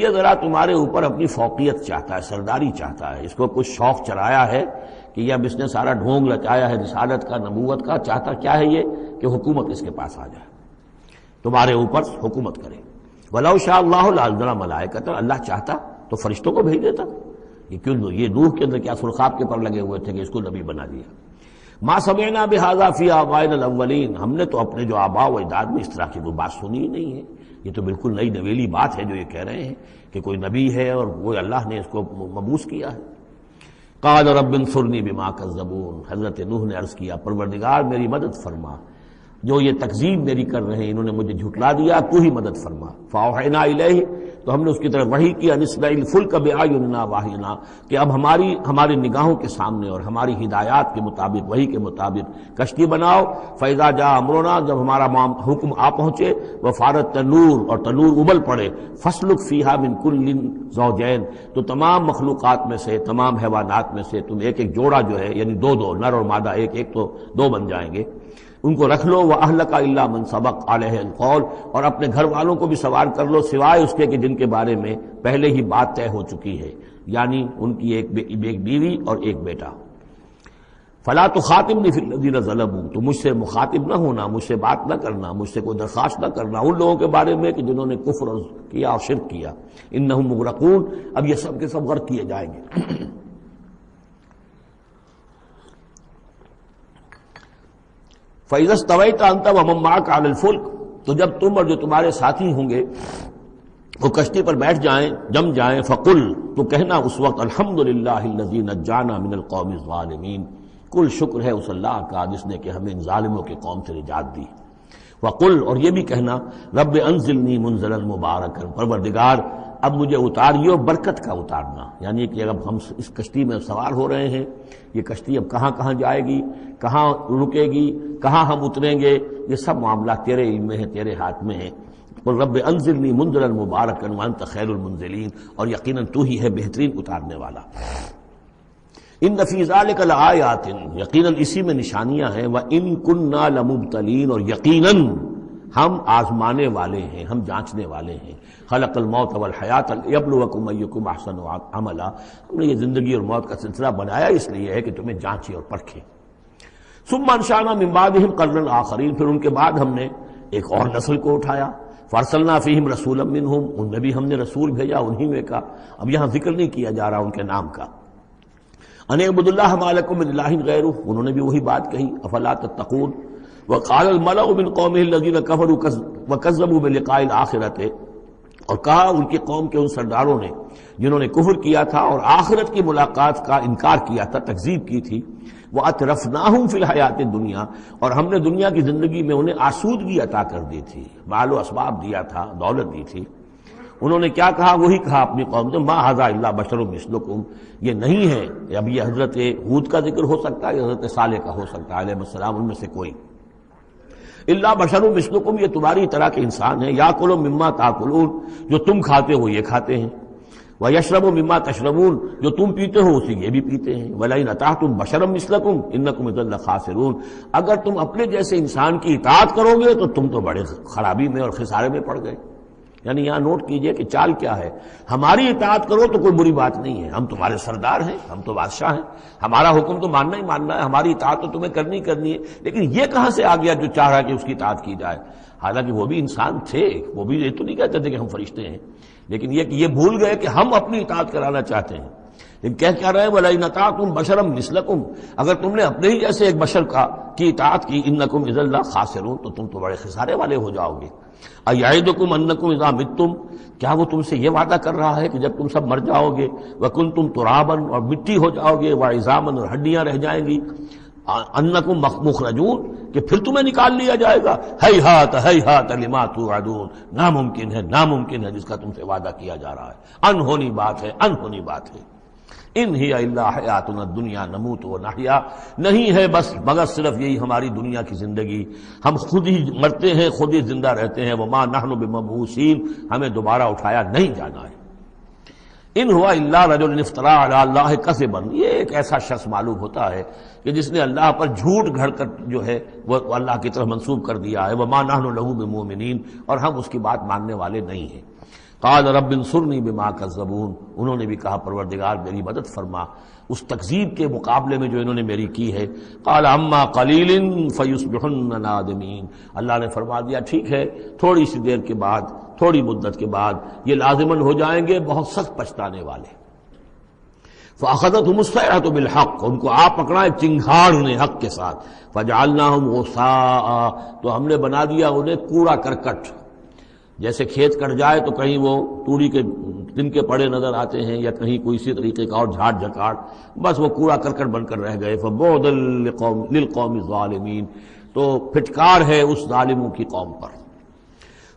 یہ ذرا تمہارے اوپر اپنی فوقیت چاہتا ہے، سرداری چاہتا ہے، اس کو کچھ شوق چڑھایا ہے کہ اب اس نے سارا ڈھونگ لچایا ہے رسالت کا، نبوت کا، چاہتا کیا ہے یہ کہ حکومت اس کے پاس آ جائے، تمہارے اوپر حکومت کرے۔ وَلَوْ شَاءَ اللَّهُ لَأَنزَلَ مَلَائِكَةً، اللہ چاہتا تو فرشتوں کو بھیج دیتا، یہ کیوں یہ نوح کے اندر کیا سرخاب کے پر لگے ہوئے تھے کہ اس کو نبی بنا دیا۔ مَا سَمِعْنَا بِهَذَا فِي آبَائِنَا الْأَوَّلِينَ، ہم نے تو اپنے جو آباء و اجداد میں اس طرح کی کوئی بات سنی ہی نہیں ہے، یہ تو بالکل نئی نویلی بات ہے جو یہ کہہ رہے ہیں کہ کوئی نبی ہے اور وہ اللہ نے اس کو مبعوث کیا ہے۔ قَالَ رَبِّ انصُرْنِی بِمَا كَذَّبُونِ، حضرت نوح نے عرض کیا پروردگار میری مدد فرما، جو یہ تکذیب میری کر رہے ہیں، انہوں نے مجھے جھٹلا دیا، تو ہی مدد فرما۔ فاوحینا الیہ، تو ہم نے اس کی طرف وحی کیا، ان اصنع الفلک باعیننا واحینا، کہ اب ہماری نگاہوں کے سامنے اور ہماری ہدایات کے مطابق، وحی کے مطابق کشتی بناؤ۔ فاذا جاء امرنا، جب ہمارا حکم آ پہنچے، وفارت تنور، اور تنور ابل پڑے، فاسلک فیہا من کل زوجین، تو تمام مخلوقات میں سے، تمام حیوانات میں سے تم ایک ایک جوڑا جو ہے، یعنی دو دو، نر اور مادہ ایک ایک، تو دو بن جائیں گے، ان کو رکھ لو۔ وَأَهْلَكَ إِلَّا مَنْ سَبَقَ عَلَيْهِ الْقَوْلُ، اور اپنے گھر والوں کو بھی سوار کر لو سوائے اس کے کہ جن کے بارے میں پہلے ہی بات طے ہو چکی ہے، یعنی ان کی ایک بیوی اور ایک بیٹا۔ فَلَا تُخَاطِبْنِي فِي الَّذِينَ ظَلَمُوا، تو مجھ سے مخاطب نہ ہونا، مجھ سے بات نہ کرنا، مجھ سے کوئی درخواست نہ کرنا ان لوگوں کے بارے میں کہ جنہوں نے کفر کیا اور شرک کیا۔ إِنَّهُمْ مُغْرَقُونَ، اب یہ سب کے سب غرق کیے جائیں گے۔ فَإِذَا اسْتَوَيْتَ أَنْتَ وَمَن مَّعَكَ عَلَى الْفُلْكِ، تو جب تم اور جو تمہارے ساتھی ہوں گے وہ کشتی پر بیٹھ جائیں، جم جائیں، فَقُلْ، تو کہنا اس وقت الحمدللہ الذی نجانا من القوم الظالمین، کل شکر ہے اس اللہ کا جس نے کہ ہمیں ان ظالموں کی قوم سے نجات دی۔ وَقُلْ، اور یہ بھی کہنا رب انزلنی منزلا مبارکا، پروردگار اب مجھے اتاریو برکت کا اتارنا، یعنی کہ اب ہم اس کشتی میں سوار ہو رہے ہیں، یہ کشتی اب کہاں کہاں جائے گی، کہاں رکے گی، کہاں ہم اتریں گے، یہ سب معاملات تیرے علم میں ہیں، تیرے ہاتھ میں ہیں۔ قل رب انزلنی منزلا مبارکا وانت خیر المنزلین، اور یقیناً تو ہی ہے بہترین اتارنے والا۔ ان فی ذلک لآیات، یقیناً اسی میں نشانیاں ہیں، وان کنا لمبتلین، اور یقیناً ہم آزمانے والے ہیں، ہم جانچنے والے ہیں۔ خلق الموت والحیات لیبلوکم ایکم احسن عملا، ہم نے یہ زندگی اور موت کا سلسلہ بنایا اس لیے ہے کہ تمہیں جانچے اور پرکھے۔ ثم انشأنا من بعدہم قرنا آخرین، پھر ان کے بعد ہم نے ایک اور نسل کو اٹھایا۔ فارسلنا فیہم رسولا منہم، ان میں بھی ہم نے رسول بھیجا انہی میں کا، اب یہاں ذکر نہیں کیا جا رہا ان کے نام کا۔ ان اعبدوا اللہ ما لکم من الہ غیرہ، انہوں نے بھی وہی بات کہی، افلا تتقون۔ وقال الملأ من قومه الذين كفروا وكذبوا بلقاء الآخرة، اور کہا ان کی قوم کے ان سرداروں نے جنہوں نے کفر کیا تھا اور آخرت کی ملاقات کا انکار کیا تھا، تکذیب کی تھی، وَأَتْرَفْنَاهُمْ فِي الْحَيَاةِ الدُّنْيَا، اور ہم نے دنیا کی زندگی میں انہیں آسودگی عطا کر دی تھی، مال و اسباب دیا تھا، دولت دی تھی۔ انہوں نے کیا کہا، وہی کہا اپنی قوم سے، مَا هَذَا إِلَّا بَشَرٌ مِثْلُكُمْ، یہ نہیں ہے، اب یہ حضرت ہود کا ذکر ہو سکتا ہے، حضرت صالح کا ہو سکتا ہے علیہ السلام، ان میں سے کوئی۔ اللہ بشر مثلکم، یہ تمہاری طرح کے انسان ہیں، یاکل مما تاکلون، جو تم کھاتے ہو یہ کھاتے ہیں، ویشرب مما تشربون، جو تم پیتے ہو اسی یہ بھی پیتے ہیں، ولئن اطعتم بشرا مثلکم انکم اذا لخاسرون، اگر تم اپنے جیسے انسان کی اطاعت کرو گے تو تم تو بڑے خرابی میں اور خسارے میں پڑ گئے۔ یعنی یہاں نوٹ کیجئے کہ چال کیا ہے، ہماری اطاعت کرو تو کوئی بری بات نہیں ہے، ہم تمہارے سردار ہیں، ہم تو بادشاہ ہیں، ہمارا حکم تو ماننا ہی ماننا ہے، ہماری اطاعت تو تمہیں کرنی ہے، لیکن یہ کہاں سے آ گیا جو چاہ رہا ہے کہ اس کی اطاعت کی جائے؟ حالانکہ وہ بھی انسان تھے، وہ بھی یہ تو نہیں کہتے تھے کہ ہم فرشتے ہیں، لیکن یہ کہ یہ بھول گئے کہ ہم اپنی اطاعت کرانا چاہتے ہیں۔ لیکن کہہ کیا رہے وَلَئِنْ أَطَعْتُمْ بَشَرًا مِثْلَكُمْ، اگر تم نے اپنے ہی جیسے ایک بشر کی اطاعت کی، إِنَّكُمْ إِذًا لَخَاسِرُونَ، تو تم تو بڑے خسارے والے ہو جاؤ گے۔ أَيَعِدُكُمْ أَنَّكُمْ إِذَا مِتُّمْ، کیا وہ تم سے یہ وعدہ کر رہا ہے کہ جب تم سب مر جاؤ گے، وَكُنْتُمْ تُرَابًا، اور مٹی ہو جاؤ گے، وَعِظَامًا، اور ہڈیاں رہ جائیں گی، انکم مخرجون، کہ پھر تمہیں نکال لیا جائے گا، ہیہات ہیہات لما توعدون، ناممکن ہے ناممکن ہے جس کا تم سے وعدہ کیا جا رہا ہے، انہونی بات ہے انہونی بات ہے۔ ان ہی الا حیاتنا الدنیا نموت و نحیا، نہیں ہے بس مگر صرف یہی ہماری دنیا کی زندگی، ہم خود ہی مرتے ہیں خود ہی زندہ رہتے ہیں، وما نحن بمبعوثین، ہمیں دوبارہ اٹھایا نہیں جانا ہے۔ ان ہوا الا رجل افترا علی اللہ کذبا، یہ ایک ایسا شخص معلوم ہوتا ہے کہ جس نے اللہ پر جھوٹ گھڑ کر جو ہے وہ اللہ کی طرف منسوب کر دیا ہے، وما نحن له بمؤمنین، اور ہم اس کی بات ماننے والے نہیں ہیں۔ قال رب انصرنی بما کذبون، انہوں نے بھی کہا پروردگار میری مدد فرما اس تکذیب کے مقابلے میں جو انہوں نے میری کی ہے۔ قال اما قلیل فیصبحن نادمین، اللہ نے فرما دیا ٹھیک ہے تھوڑی سی دیر کے بعد، تھوڑی مدت کے بعد یہ لازماً ہو جائیں گے بہت سخت پچھتانے والے۔ فاخذتهم الصیحۃ بالحق، ان کو آ پکڑا ایک چنگھاڑ نے حق کے ساتھ، فجعلناهم غثاء، تو ہم نے بنا دیا انہیں کوڑا کرکٹ، جیسے کھیت کٹ جائے تو کہیں وہ توڑی کے دن کے پڑے نظر آتے ہیں یا کہیں کوئی اسی طریقے کا اور جھاڑ جھکاڑ، بس وہ کوڑا کرکٹ بن کر رہ گئے۔ فبعدا للقوم الظالمین، تو پھٹکار ہے اس ظالموں کی قوم پر۔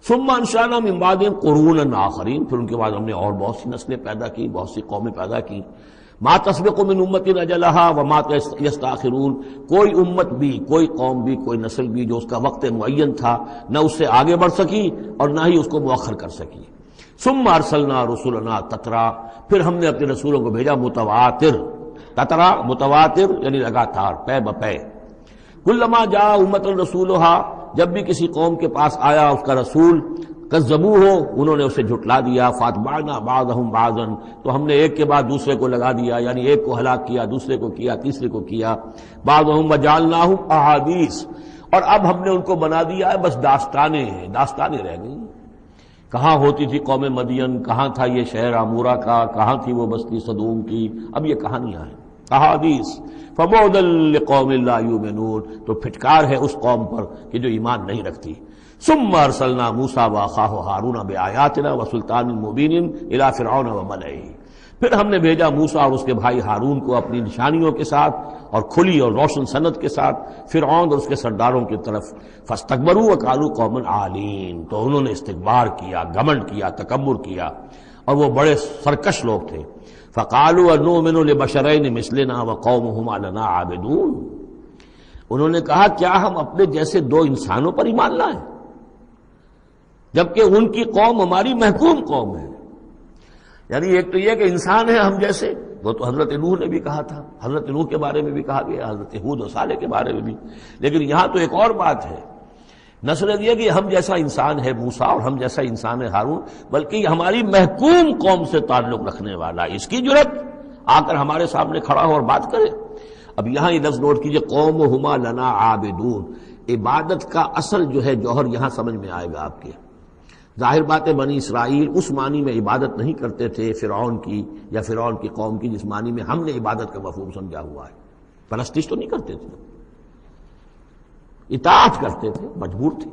ثم انشأنا من بعدهم قرونا آخرین، پھر ان کے بعد ہم نے اور بہت سی نسلیں پیدا کی، بہت سی قومیں پیدا کی۔ ما تسبق من امت اجلها وما یستاخرون، کوئی امت بھی کوئی قوم بھی کوئی نسل بھی جو اس کا وقت معین تھا نہ اس سے آگے بڑھ سکی اور نہ ہی اس کو مؤخر کر سکی۔ ثم ارسلنا رسلنا تترا، پھر ہم نے اپنے رسولوں کو بھیجا متواتر، تترا متواتر یعنی لگاتار پے بپے۔ کلما جاء امۃ رسولها، جب بھی کسی قوم کے پاس آیا اس کا رسول، کذبوہ، انہوں نے اسے جھٹلا دیا، فاتبعنا بعضهم بعضا، تو ہم نے ایک کے بعد دوسرے کو لگا دیا، یعنی ایک کو ہلاک کیا، دوسرے کو کیا، تیسرے کو کیا۔ بعضهم وجعلناهم احادیث، اور اب ہم نے ان کو بنا دیا ہے بس داستانیں ہیں، داستانیں رہ گئی۔ کہاں ہوتی تھی قوم مدین، کہاں تھا یہ شہر عمورہ کا، کہاں تھی وہ بستی صدوم کی، اب یہ کہانیاں ہیں، احادیث۔ فبعدا لقوم لا یؤمنون، تو پھٹکار ہے اس قوم پر کہ جو ایمان نہیں رکھتی۔ ثم ارسلنا موسیٰ واخاہ ہارون بآیاتنا وسلطان مبین الی فرعون وملئہ، پھر ہم نے بھیجا موسیٰ اور اس کے بھائی ہارون کو اپنی نشانیوں کے ساتھ اور کھلی اور روشن سند کے ساتھ فرعون اور اس کے سرداروں کی طرف۔ فاستکبروا وقالوا قوم عالین، تو انہوں نے استکبار کیا، گھمنڈ کیا، تکبر کیا، اور وہ بڑے سرکش لوگ تھے۔ فقالوا انؤمن لبشرین مثلنا وقومهما لنا عابدون، انہوں نے کہا کیا ہم اپنے جیسے دو انسانوں پر ایمان لائیں جبکہ ان کی قوم ہماری محکوم قوم ہے۔ یعنی ایک تو یہ کہ انسان ہے ہم جیسے، وہ تو حضرت نوح نے بھی کہا تھا، حضرت نوح کے بارے میں بھی کہا گیا، حضرت ہود و صالح کے بارے میں بھی، لیکن یہاں تو ایک اور بات ہے، نہ صرف یہ کہ ہم جیسا انسان ہے موسیٰ اور ہم جیسا انسان ہے ہارون، بلکہ یہ ہماری محکوم قوم سے تعلق رکھنے والا، اس کی جرت آ کر ہمارے سامنے کھڑا ہو اور بات کرے۔ اب یہاں یہ لفظ نوٹ کیجئے، قومہما لنا عابدون، عبادت کا اصل جو ہے جوہر یہاں سمجھ میں آئے گا آپ کے۔ ظاہر بات ہے بنی اسرائیل اس معنی میں عبادت نہیں کرتے تھے فرعون کی یا فرعون کی قوم کی جس معنی میں ہم نے عبادت کا مفہوم سمجھا ہوا ہے، پرستش تو نہیں کرتے تھے، اطاعت کرتے تھے، مجبور تھے۔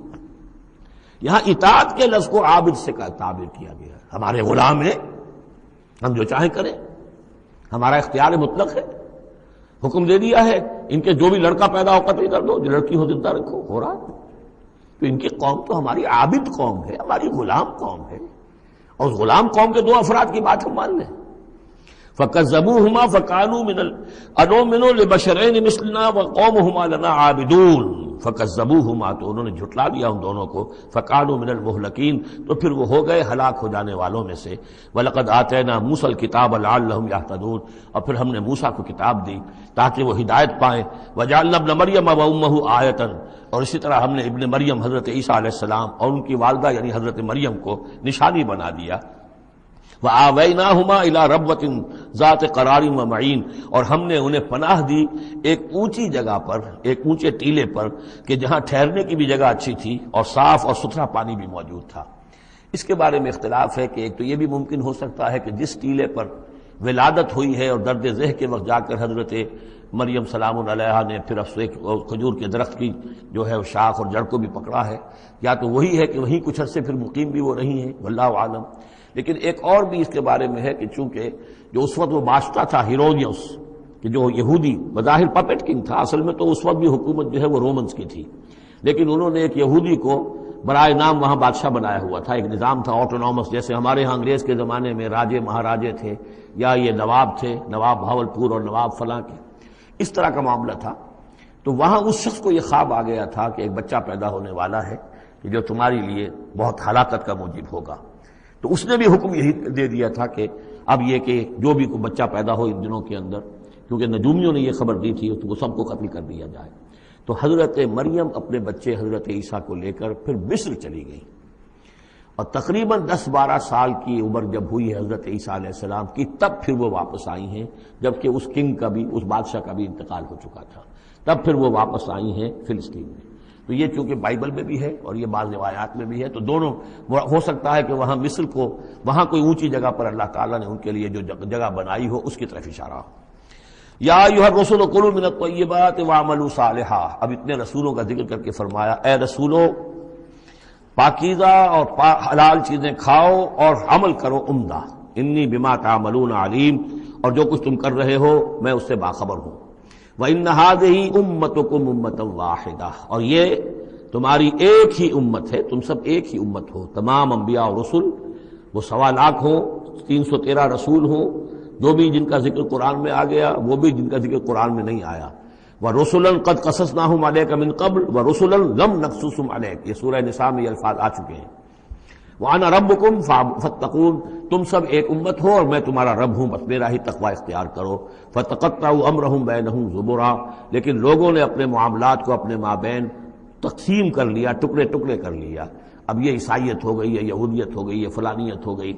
یہاں اطاعت کے لفظ کو عابد سے تعبیر کیا گیا ہے، ہمارے غلام ہیں، ہم جو چاہیں کریں، ہمارا اختیار مطلق ہے، حکم دے دیا ہے ان کے جو بھی لڑکا پیدا ہو قتل کر دو، جو لڑکی ہو زندہ رکھو، ہو رہا ہے۔ تو ان کی قوم تو ہماری عابد قوم ہے، ہماری غلام قوم ہے، اور اس غلام قوم کے دو افراد کی بات ہم مان لیں۔ فَكَذَّبُوهُمَا فَكَانُوا مِنَ أَنُؤْمِنُ لِبَشَرَيْنِ مِثْلِنَا وَقَوْمُهُمَا لَنَا عَابِدُونَ فَكَذَّبُوهُمَا، تو انہوں نے جھٹلا دیا ان دونوں کو، فَكَانُوا مِنَ الْمُهْلَكِينَ، تو پھر وہ ہو گئے ہلاک ہو جانے والوں میں سے۔ وَلَقَدْ آتَيْنَا مُوسَى الْكِتَابَ لَعَلَّهُمْ يَهْتَدُونَ، اور پھر ہم نے موسیٰ کو کتاب دی تاکہ وہ ہدایت پائیں۔ وَجَعَلْنَا ابْنَ مَرْيَمَ وَأُمَّهُ آیَةً، اور اسی طرح ہم نے ابن مریم حضرت عیسیٰ علیہ السلام اور ان کی والدہ یعنی حضرت مریم کو نشانی بنا دیا۔ وَآوَيْنَاهُمَا إِلَىٰ رَبْوَةٍ ذَاتِ قَرَارٍ وَمَعِينٍ، اور ہم نے انہیں پناہ دی ایک اونچی جگہ پر، ایک اونچے ٹیلے پر کہ جہاں ٹھہرنے کی بھی جگہ اچھی تھی اور صاف اور ستھرا پانی بھی موجود تھا۔ اس کے بارے میں اختلاف ہے کہ ایک تو یہ بھی ممکن ہو سکتا ہے کہ جس ٹیلے پر ولادت ہوئی ہے اور درد ذہ کے وقت جا کر حضرت مریم سلام علیہا نے پھر کھجور کے درخت کی جو ہے شاخ اور جڑ کو بھی پکڑا ہے، یا تو وہی ہے کہ وہیں کچھ عرصے پھر مقیم بھی وہ رہی ہیں، واللہ عالم۔ لیکن ایک اور بھی اس کے بارے میں ہے کہ چونکہ جو اس وقت وہ بادشاہ تھا ہیرودیوس، کہ جو یہودی بظاہر پپٹ کنگ تھا، اصل میں تو اس وقت بھی حکومت جو ہے وہ رومنز کی تھی، لیکن انہوں نے ایک یہودی کو برائے نام وہاں بادشاہ بنایا ہوا تھا۔ ایک نظام تھا آٹونومس، جیسے ہمارے ہاں انگریز کے زمانے میں راجے مہاراجے تھے یا یہ نواب تھے، نواب بھاولپور اور نواب فلاں کے، اس طرح کا معاملہ تھا۔ تو وہاں اس شخص کو یہ خواب آ گیا تھا کہ ایک بچہ پیدا ہونے والا ہے کہ جو تمہاری لیے بہت ہلاکت کا موجب ہوگا۔ تو اس نے بھی حکم یہی دے دیا تھا کہ اب یہ کہ جو بھی کوئی بچہ پیدا ہو ان دنوں کے اندر، کیونکہ نجومیوں نے یہ خبر دی تھی تو وہ سب کو قتل کر دیا جائے۔ تو حضرت مریم اپنے بچے حضرت عیسیٰ کو لے کر پھر مصر چلی گئی، اور تقریباً 10-12 سال کی عمر جب ہوئی ہے حضرت عیسیٰ علیہ السلام کی، تب پھر وہ واپس آئی ہیں، جبکہ اس کنگ کا بھی، اس بادشاہ کا بھی انتقال ہو چکا تھا، تب پھر وہ واپس آئی ہیں فلسطین میں۔ تو یہ چونکہ بائبل میں بھی ہے اور یہ بعض روایات میں بھی ہے، تو دونوں ہو سکتا ہے کہ وہاں مصر کو، وہاں کوئی اونچی جگہ پر اللہ تعالیٰ نے ان کے لیے جو جگہ بنائی ہو اس کی طرف اشارہ ہو۔ یا ایھا الرسل کلوا من الطیبات واعملوا صالحا، اب اتنے رسولوں کا ذکر کر کے فرمایا اے رسولو پاکیزہ اور حلال چیزیں کھاؤ اور عمل کرو عمدہ، انی بما تعملون علیم، اور جو کچھ تم کر رہے ہو میں اس سے باخبر ہوں۔ وَإِنَّ هَٰذِهِ أُمَّتُكُمْ أُمَّةً وَاحِدَةً، اور یہ تمہاری ایک ہی امت ہے، تم سب ایک ہی امت ہو، تمام انبیاء اور رسل، وہ 1.25 لاکھ ہوں، 313 رسول ہوں، جو بھی جن کا ذکر قرآن میں آ گیا، وہ بھی جن کا ذکر قرآن میں نہیں آیا۔ وَرُسُلًا قَدْ قَصَصْنَاهُمْ عَلَيْكَ مِن قَبْلُ وَرُسُلًا لَمْ نَقْصُصْهُمْ عَلَيْكَ، یہ سورہ نساء میں یہ الفاظ آ چکے ہیں۔ وَأَنَا رَبُّكُمْ فَاتَّقُونِ، تم سب ایک امت ہو اور میں تمہارا رب ہوں، بس میرا ہی تقوی اختیار کرو۔ فَتَقَطَّعُوا أَمْرَهُمْ بَيْنَهُمْ زُبُرًا، لیکن لوگوں نے اپنے معاملات کو اپنے مابین تقسیم کر لیا، ٹکڑے ٹکڑے کر لیا۔ اب یہ عیسائیت ہو گئی، یہ یہودیت ہو گئی، یہ فلانیت ہو گئی۔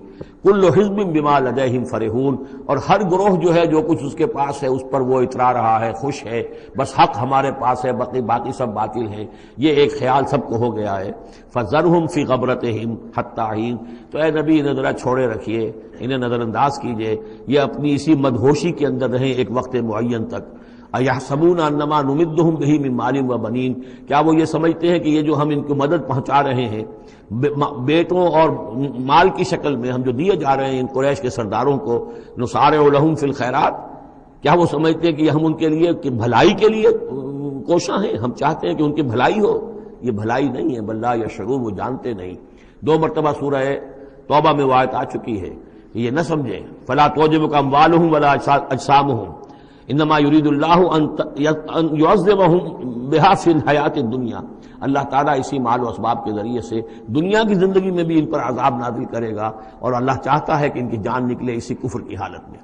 کل حزب بما لدیہم فرحون، اور ہر گروہ جو ہے جو کچھ اس کے پاس ہے اس پر وہ اترا رہا ہے، خوش ہے، بس حق ہمارے پاس ہے، باقی سب باطل ہیں، یہ ایک خیال سب کو ہو گیا ہے۔ فذرہم فی غبرتہم حتی حین، تو اے نبی انہیں ذرا چھوڑے رکھیے، انہیں نظر انداز کیجئے، یہ اپنی اسی مدہوشی کے اندر رہیں ایک وقت معین تک۔ اَيَحْسَبُونَ أَنَّمَا نُمِدُّهُم بِهِ مِن مَالٍ وَبَنِينَ، کیا وہ یہ سمجھتے ہیں کہ یہ جو ہم ان کو مدد پہنچا رہے ہیں بیٹوں اور مال کی شکل میں، ہم جو دیے جا رہے ہیں ان قریش کے سرداروں کو، نُسَارِعُ لَهُمْ فِي الْخَيْرَاتِ، کیا وہ سمجھتے ہیں کہ ہم ان کے لیے کہ بھلائی کے لیے کوشاں ہیں، ہم چاہتے ہیں کہ ان کی بھلائی ہو؟ یہ بھلائی نہیں ہے، بل لا یشعرون، وہ جانتے نہیں۔ 2 مرتبہ سورہ توبہ میں وہ آیت آ چکی ہے کہ یہ نہ سمجھیں، فَلَا تُعْجِبُكَ أَمْوَالُهُمْ وَلَا أَجْسَامُهُم انما یرید اللہ ان یعذبہم بہا فی الحیات الدنیا، اللہ تعالیٰ اسی مال و اسباب کے ذریعے سے دنیا کی زندگی میں بھی ان پر عذاب نازل کرے گا، اور اللہ چاہتا ہے کہ ان کی جان نکلے اسی کفر کی حالت میں۔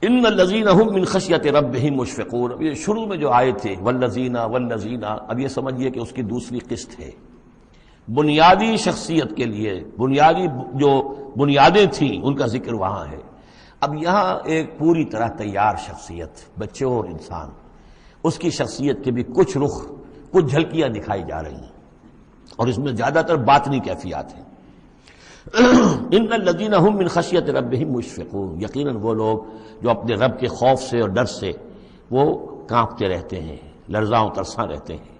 ان الذین هم من خشیۃ ربہم مشفقون، اب یہ شروع میں جو آئے تھے والذین، اب یہ سمجھیے کہ اس کی دوسری قسط ہے۔ بنیادی شخصیت کے لیے بنیادی جو بنیادیں تھیں ان کا ذکر وہاں ہے۔ اب یہاں ایک پوری طرح تیار شخصیت، بچے اور انسان، اس کی شخصیت کے بھی کچھ رخ، کچھ جھلکیاں دکھائی جا رہی ہیں، اور اس میں زیادہ تر باطنی کیفیات ہیں۔ ان الذین هم من خشیۃ ربہم مشفقون، یقیناً وہ لوگ جو اپنے رب کے خوف سے اور ڈر سے وہ کانپتے رہتے ہیں، لرزاں و ترساں رہتے ہیں۔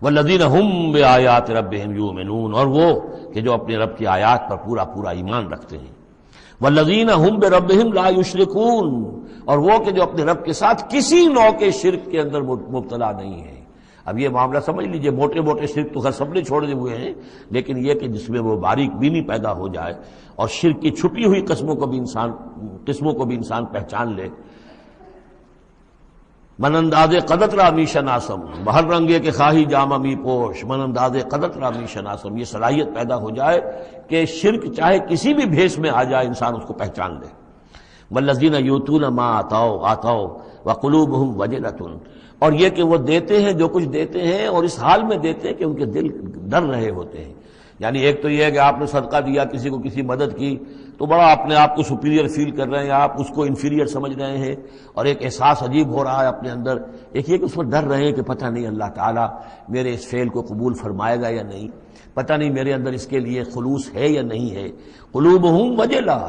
والذین هم بآیات ربہم یؤمنون، اور وہ کہ جو اپنے رب کی آیات پر پورا ایمان رکھتے ہیں۔ والذین هم بربہم لا یشرکون، اور وہ کہ جو اپنے رب کے ساتھ کسی نوع کے شرک کے اندر مبتلا نہیں ہے۔ اب یہ معاملہ سمجھ لیجئے، موٹے شرک تو خیر سب نے چھوڑے ہوئے ہیں، لیکن یہ کہ جس میں وہ باریک بینی پیدا ہو جائے اور شرک کی چھپی ہوئی قسموں کو بھی انسان پہچان لے۔ من انداز قدرت را می شناسم، بہر رنگے کے خواہی جامہ می پوش، من انداز قدرت را می شناسم، یہ صلاحیت پیدا ہو جائے کہ شرک چاہے کسی بھی بھیس میں آ جائے انسان اس کو پہچان لے۔ والذین یؤتون ما آتوا وقلوبہم وجلۃ، اور یہ کہ وہ دیتے ہیں جو کچھ دیتے ہیں اور اس حال میں دیتے ہیں کہ ان کے دل ڈر رہے ہوتے ہیں۔ یعنی ایک تو یہ ہے کہ آپ نے صدقہ دیا، کسی کو کسی مدد کی تو بڑا اپنے آپ کو سپیریئر فیل کر رہے ہیں، آپ اس کو انفیریئر سمجھ رہے ہیں، اور ایک احساس عجیب ہو رہا ہے اپنے اندر۔ ایک یہ کہ اس پر ڈر رہے ہیں کہ پتہ نہیں اللہ تعالیٰ میرے اس فعل کو قبول فرمائے گا یا نہیں، پتہ نہیں میرے اندر اس کے لیے خلوص ہے یا نہیں ہے۔ قلوبہم وجلہ،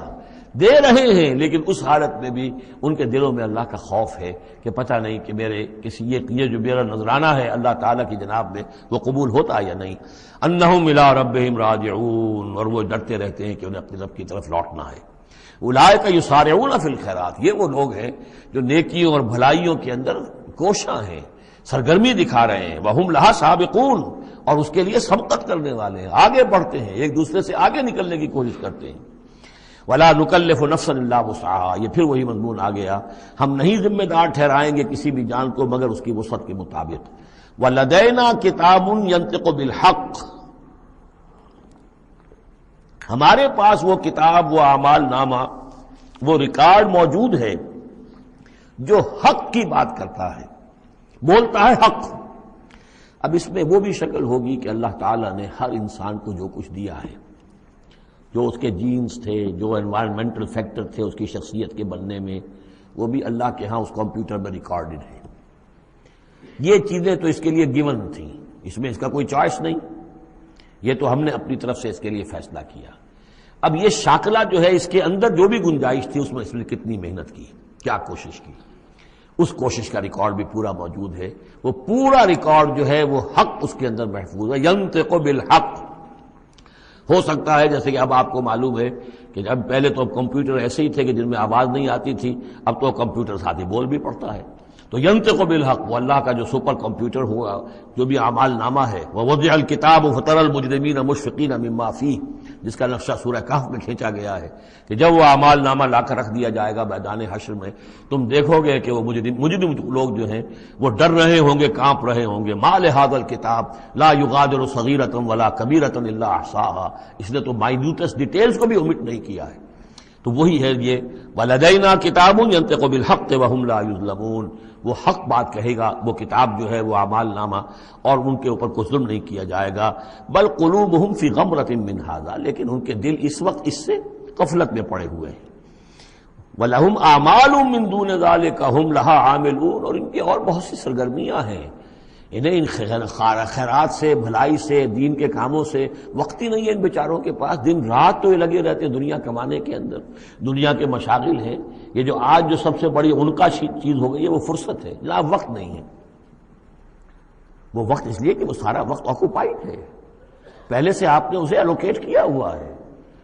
دے رہے ہیں، لیکن اس حالت میں بھی ان کے دلوں میں اللہ کا خوف ہے کہ پتہ نہیں کہ میرے یہ جو میرا نذرانہ ہے اللہ تعالیٰ کی جناب میں وہ قبول ہوتا یا نہیں۔ انہم الی ربہم راجعون، اور وہ ڈرتے رہتے ہیں کہ انہیں اپنے رب کی طرف لوٹنا ہے۔ اولئک یسارعون فی الخیرات، یہ وہ لوگ ہیں جو نیکیوں اور بھلائیوں کے اندر کوشاں ہیں، سرگرمی دکھا رہے ہیں، وہم لہا سابقون، اور اس کے لیے سبقت کرنے والے ہیں، آگے بڑھتے ہیں، ایک دوسرے سے آگے نکلنے کی کوشش کرتے ہیں۔ ولا نکلف نفسا الا وسعها، یہ پھر وہی مضمون آ گیا، ہم نہیں ذمہ دار ٹھہرائیں گے کسی بھی جان کو مگر اس کی وسعت کے مطابق۔ ولدینا کتاب ینطق بالحق، ہمارے پاس وہ کتاب، وہ اعمال نامہ، وہ ریکارڈ موجود ہے جو حق کی بات کرتا ہے، بولتا ہے حق۔ اب اس میں وہ بھی شکل ہوگی کہ اللہ تعالیٰ نے ہر انسان کو جو کچھ دیا ہے، جو اس کے جینز تھے، جو انوائرمنٹل فیکٹر تھے اس کی شخصیت کے بننے میں، وہ بھی اللہ کے ہاں اس کمپیوٹر میں ریکارڈڈ ہے۔ یہ چیزیں تو اس کے لیے گیون تھیں، اس میں اس کا کوئی چوائس نہیں، یہ تو ہم نے اپنی طرف سے اس کے لیے فیصلہ کیا۔ اب یہ شاکلہ جو ہے، اس کے اندر جو بھی گنجائش تھی اس میں اس نے کتنی محنت کی، کیا کوشش کی، اس کوشش کا ریکارڈ بھی پورا موجود ہے۔ وہ پورا ریکارڈ جو ہے وہ حق اس کے اندر محفوظ ہے، ینطق بالحق۔ ہو سکتا ہے جیسے کہ اب آپ کو معلوم ہے کہ جب پہلے تو کمپیوٹر ایسے ہی تھے کہ جن میں آواز نہیں آتی تھی، اب تو کمپیوٹر ساتھ ہی بول بھی پڑتا ہے، تو ینطق بالحق، وہ اللہ کا جو سپر کمپیوٹر ہوا، جو بھی اعمال نامہ ہے، ووضع الکتاب فتری المجرمین مشفقین مما فیہ، جس کا نقشہ سورہ کہف میں کھینچا گیا ہے کہ جب وہ اعمال نامہ لا کر رکھ دیا جائے گا میدان حشر میں، تم دیکھو گے کہ وہ مجرم لوگ جو ہیں وہ ڈر رہے ہوں گے، کانپ رہے ہوں گے، ما لہذا الکتاب لا یغادر صغیرۃ ولا کبیرۃ الا احصاها، اس نے تو مائنیوٹس ڈیٹیلز کو بھی omit نہیں کیا ہے۔ تو وہی ہے یہ ولدینا کتاب ینطق بالحق وہم لا یظلمون، وہ حق بات کہے گا، وہ کتاب جو ہے وہ اعمال نامہ، اور ان کے اوپر کوئی ظلم نہیں کیا جائے گا۔ بل قلوبہم فی غمرۃ من ھذا، لیکن ان کے دل اس وقت اس سے غفلت میں پڑے ہوئے ہیں۔ وَلَهُمْ أَعْمَالٌ مِّن دُونِ ذَلِكَ هُمْ لَهَا عَامِلُونَ، اور ان کی اور بہت سی سرگرمیاں ہیں، انہیں ان خیرات سے، بھلائی سے، دین کے کاموں سے وقت ہی نہیں ہے ان بیچاروں کے پاس، دن رات تو یہ لگے رہتے ہیں دنیا کمانے کے اندر، دنیا کے مشاغل ہیں۔ یہ جو آج جو سب سے بڑی ان کا چیز ہو گئی ہے وہ فرصت ہے، جناب وقت نہیں ہے۔ وہ وقت اس لیے کہ وہ سارا وقت آکوپائڈ ہے، پہلے سے آپ نے اسے الوکیٹ کیا ہوا ہے،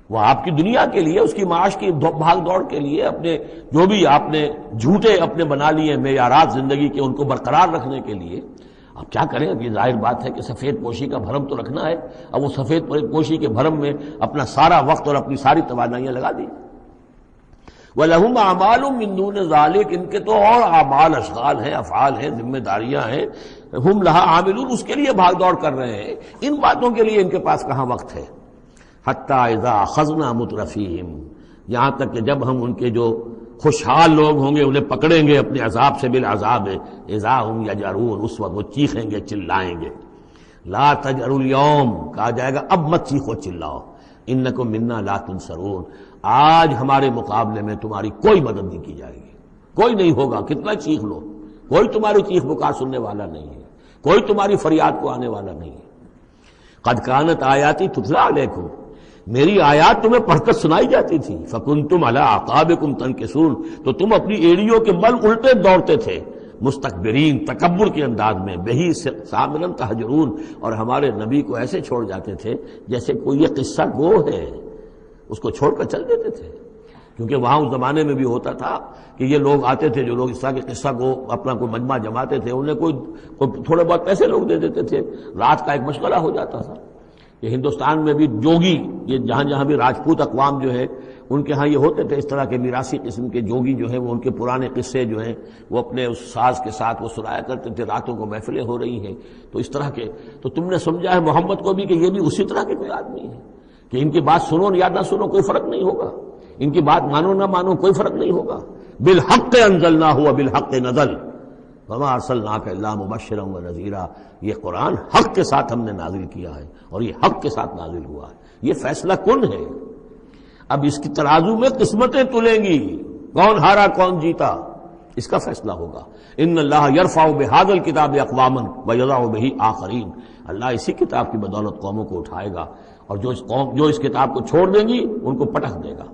وہ آپ کی دنیا کے لیے، اس کی معاش کی بھاگ دوڑ کے لیے، اپنے جو بھی آپ نے جھوٹے اپنے بنا لیے معیارات زندگی کے، ان کو برقرار رکھنے کے لیے۔ اب کیا کریں، اب یہ ظاہر بات ہے کہ سفید پوشی کا بھرم تو رکھنا ہے، اب وہ سفید پوشی کے بھرم میں اپنا سارا وقت اور اپنی ساری توانائیاں لگا دی۔ وَلَهُمْ أَعْمَالٌ مِّن دُونِ ذَلِكَ، ان کے تو اور اعمال، اشغال ہیں، افعال ہیں، ذمہ داریاں ہیں، ہم لہا عاملون، اس کے لیے بھاگ دوڑ کر رہے ہیں، ان باتوں کے لیے ان کے پاس کہاں وقت ہے۔ حتی اذا اخذنا مترفیہم، یہاں تک کہ جب ہم ان کے جو خوشحال لوگ ہوں گے انہیں پکڑیں گے اپنے عذاب سے، بالعذاب اذا ہم یجرون، اس وقت وہ چیخیں گے، چلائیں گے۔ لا تجروا اليوم، کہا جائے گا اب مت چیخو چلاؤ، انکم منا لا تنصرون، آج ہمارے مقابلے میں تمہاری کوئی مدد نہیں کی جائے گی، کوئی نہیں ہوگا، کتنا چیخ لو، کوئی تمہاری چیخ پکار سننے والا نہیں ہے، کوئی تمہاری فریاد کو آنے والا نہیں ہے۔ قد کانت آیاتی تتلی علیکم، میری آیات تمہیں پڑھ کر سنائی جاتی تھی، فکنتم علی اعقابکم تنکسون، تو تم اپنی ایڑیوں کے بل الٹے دوڑتے تھے، مستکبرین، تکبر کے انداز میں، بہی سامنا تہجرون، اور ہمارے نبی کو ایسے چھوڑ جاتے تھے جیسے کوئی یہ قصہ گو ہے، اس کو چھوڑ کر چل دیتے تھے۔ کیونکہ وہاں اس زمانے میں بھی ہوتا تھا کہ یہ لوگ آتے تھے، جو لوگ اس طرح کے قصہ کو اپنا کوئی مجمع جماتے تھے، انہیں کوئی تھوڑے بہت پیسے لوگ دے دیتے تھے، رات کا ایک مشغلہ ہو جاتا تھا۔ یہ ہندوستان میں بھی جوگی، یہ جہاں جہاں بھی راجپوت اقوام جو ہے ان کے ہاں یہ ہوتے تھے اس طرح کے میراثی قسم کے جوگی جو ہیں، وہ ان کے پرانے قصے جو ہیں وہ اپنے اس ساز کے ساتھ وہ سنایا کرتے تھے، راتوں کو محفلیں ہو رہی ہیں تو اس طرح کے، تو تم نے سمجھا ہے محمد کو بھی کہ یہ بھی اسی طرح کے کوئی آدمی ہے کہ ان کی بات سنو یا نہ سنو کوئی فرق نہیں ہوگا، ان کی بات مانو نہ مانو کوئی فرق نہیں ہوگا۔ بالحق انزلناہ وبالحق نزل وما ارسلناک الا مبشرا ونذیرا، یہ قرآن حق کے ساتھ ہم نے نازل کیا ہے اور یہ حق کے ساتھ نازل ہوا ہے، یہ فیصلہ کن ہے۔ اب اس کی ترازو میں قسمتیں تلیں گی، کون ہارا کون جیتا، اس کا فیصلہ ہوگا۔ ان اللہ یرفع بہذا الکتاب اقواما ویضع بہ آخرین، اللہ اسی کتاب کی بدولت قوموں کو اٹھائے گا، اور جو اس کتاب کو چھوڑ دیں گی ان کو پٹخ دے گا۔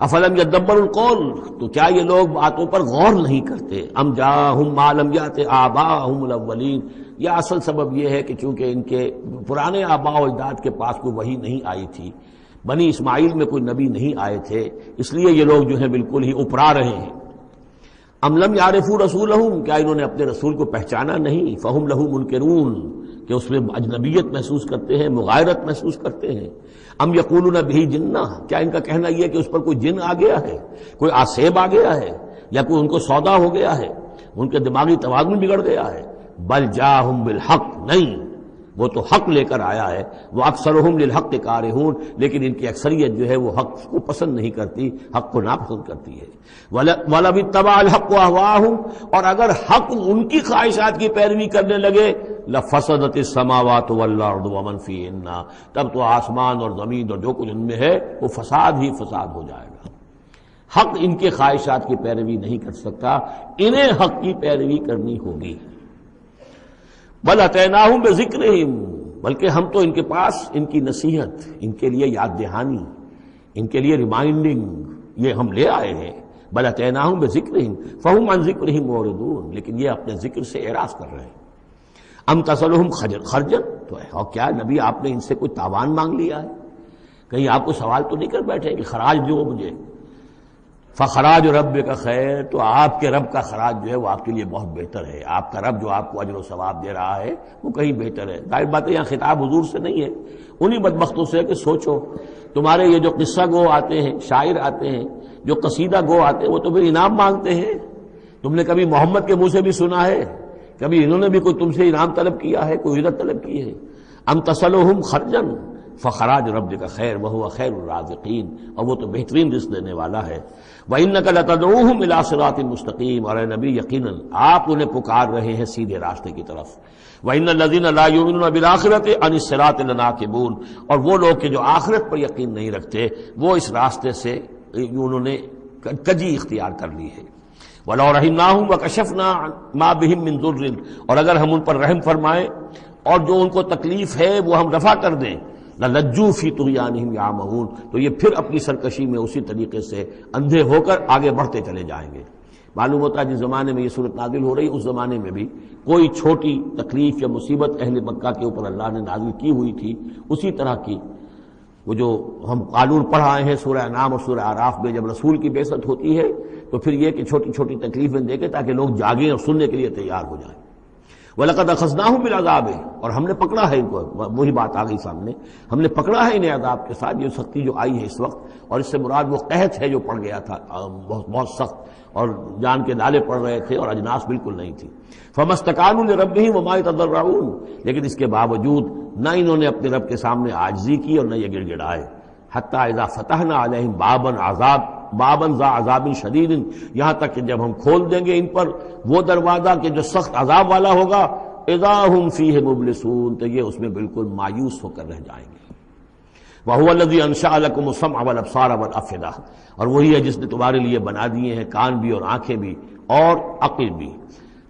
افلم یدبروا القول، تو کیا یہ لوگ باتوں پر غور نہیں کرتے؟ ام جاءہم ما لم یأت آباءہم الاولین، یا اصل سبب یہ ہے کہ چونکہ ان کے پرانے آباء و اجداد کے پاس کوئی وحی نہیں آئی تھی، بنی اسماعیل میں کوئی نبی نہیں آئے تھے، اس لیے یہ لوگ جو ہیں بالکل ہی اپرا رہے ہیں۔ ام لم یعرفوا رسولہم، کیا انہوں نے اپنے رسول کو پہچانا نہیں؟ فہم لہ منکرون، کہ اس میں اجنبیت محسوس کرتے ہیں، مغایرت محسوس کرتے ہیں۔ ام یقولون بہ جنہ، کیا ان کا کہنا یہ ہے کہ اس پر کوئی جن آ گیا ہے، کوئی آسیب آ گیا ہے، یا کوئی ان کو سودا ہو گیا ہے، ان کے دماغی توازن بگڑ گیا ہے؟ بل جاءہم بالحق، نہیں، وہ تو حق لے کر آیا ہے۔ وہ اکثرہم للحق کارہون، لیکن ان کی اکثریت جو ہے وہ حق کو پسند نہیں کرتی، حق کو ناپسند کرتی ہے۔ وَلَوِ اتَّبَعَ الْحَقُّ أَهْوَاءَهُمْ، اور اگر حق ان کی خواہشات کی پیروی کرنے لگے، لَفَسَدَتِ السَّمَاوَاتُ وَالْأَرْضُ وَمَنْ فِيهِنَّ، تب تو آسمان اور زمین اور جو کچھ ان میں ہے وہ فساد ہی فساد ہو جائے گا۔ حق ان کے خواہشات کی پیروی نہیں کر سکتا، انہیں حق کی پیروی کرنی ہوگی۔ بل اتیناہم بذکرہم، بلکہ ہم تو ان کے پاس ان کی نصیحت، ان کے لیے یاد دہانی، ان کے لیے ریمائنڈنگ یہ ہم لے آئے ہیں۔ بل اتیناہم بذکرہم فہم عن ذکرہم معرضون، لیکن یہ اپنے ذکر سے اعراض کر رہے ہیں۔ ام تسألہم خرجا، تو اور کیا نبی آپ نے ان سے کوئی تاوان مانگ لیا ہے؟ کہیں آپ کو سوال تو نہیں کر بیٹھے کہ خراج دو مجھے؟ فخراج رب کا خیر، تو آپ کے رب کا خراج جو ہے وہ آپ کے لیے بہت بہتر ہے۔ آپ کا رب جو آپ کو اجر و ثواب دے رہا ہے وہ کہیں بہتر ہے۔ ظاہر بات ہے یہاں خطاب حضور سے نہیں ہے، انہی بدبختوں سے ہے کہ سوچو، تمہارے یہ جو قصہ گو آتے ہیں، شاعر آتے ہیں، جو قصیدہ گو آتے ہیں، وہ تو پھر انعام مانگتے ہیں۔ تم نے کبھی محمد کے منہ سے بھی سنا ہے؟ کبھی انہوں نے بھی کوئی تم سے انعام طلب کیا ہے، کوئی اجرت طلب کی ہے؟ ام تسألہم خرجا فخراج رب کا خیر وہو خیر الرازقین، اور وہ تو بہترین رزق دینے والا ہے۔ وَإِنَّكَ لَتَدْعُوهُمْ إِلَىٰ صِرَاطٍ مُّسْتَقِيمٍ، اور اے نبی یقیناً آپ انہیں پکار رہے ہیں سیدھے راستے کی طرف۔ وَإِنَّ الَّذِينَ لَا يُؤْمِنُونَ بِالْآخِرَةِ عَنِ الصِّرَاطِ لَنَاكِبُونَ، اور وہ لوگ کہ جو آخرت پر یقین نہیں رکھتے وہ اس راستے سے انہوں نے کجی اختیار کر لی ہے۔ وَلَوْ رَحِمْنَاهُمْ وَكَشَفْنَا مَا بِهِم مِّن ضُرٍّ، اور اگر ہم ان پر رحم فرمائیں اور جو ان کو تکلیف ہے وہ ہم رفع کر دیں، لَلَجُّوا فِي طُغْيَانِهِمْ يَعْمَهُونَ، تو یہ پھر اپنی سرکشی میں اسی طریقے سے اندھے ہو کر آگے بڑھتے چلے جائیں گے۔ معلوم ہوتا ہے جس زمانے میں یہ صورت نازل ہو رہی، اس زمانے میں بھی کوئی چھوٹی تکلیف یا مصیبت اہل مکہ کے اوپر اللہ نے نازل کی ہوئی تھی، اسی طرح کی وہ جو ہم قانون پڑھ آئے ہیں سورہ انعام اور سورہ اعراف میں، جب رسول کی بعثت ہوتی ہے تو پھر یہ کہ چھوٹی چھوٹی تکلیفیں دے کے تاکہ لوگ جاگیں اور سننے کے لیے تیار ہو جائیں۔ وَلَقَدْ أَخَذْنَاهُمْ بِالْعَذَابِ، اور ہم نے پکڑا ہے ان کو، وہی بات آ گئی سامنے، ہم نے پکڑا ہے انہیں عذاب کے ساتھ، یہ سختی جو آئی ہے اس وقت، اور اس سے مراد وہ قحط ہے جو پڑ گیا تھا بہت سخت، اور جان کے نالے پڑ رہے تھے اور اجناس بالکل نہیں تھی۔ فَمَا اسْتَكَانُوا لِرَبِّهِمْ وَمَا يَتَضَرَّعُونَ، لیکن اس کے باوجود نہ انہوں نے اپنے رب کے سامنے عاجزی کی اور نہ یہ گڑ گڑائے۔ حَتَّىٰ إِذَا فَتَحْنَا عَلَيْهِمْ بابًا ذا عذاب شدید، یہاں تک کہ جب ہم کھول دیں گے ان پر وہ دروازہ کہ جو سخت عذاب والا ہوگا، اذا ہم فیہ مبلسون، تو یہ اس میں بالکل مایوس ہو کر رہ جائیں گے۔ وَهُوَ الَّذِي أَنشَأَ لَكُمُ السَّمْعَ وَالْأَبْصَارَ وَالْأَفْئِدَةَ، اور وہی ہے جس نے تمہارے لیے بنا دیے ہیں کان بھی اور آنکھیں بھی اور عقل بھی۔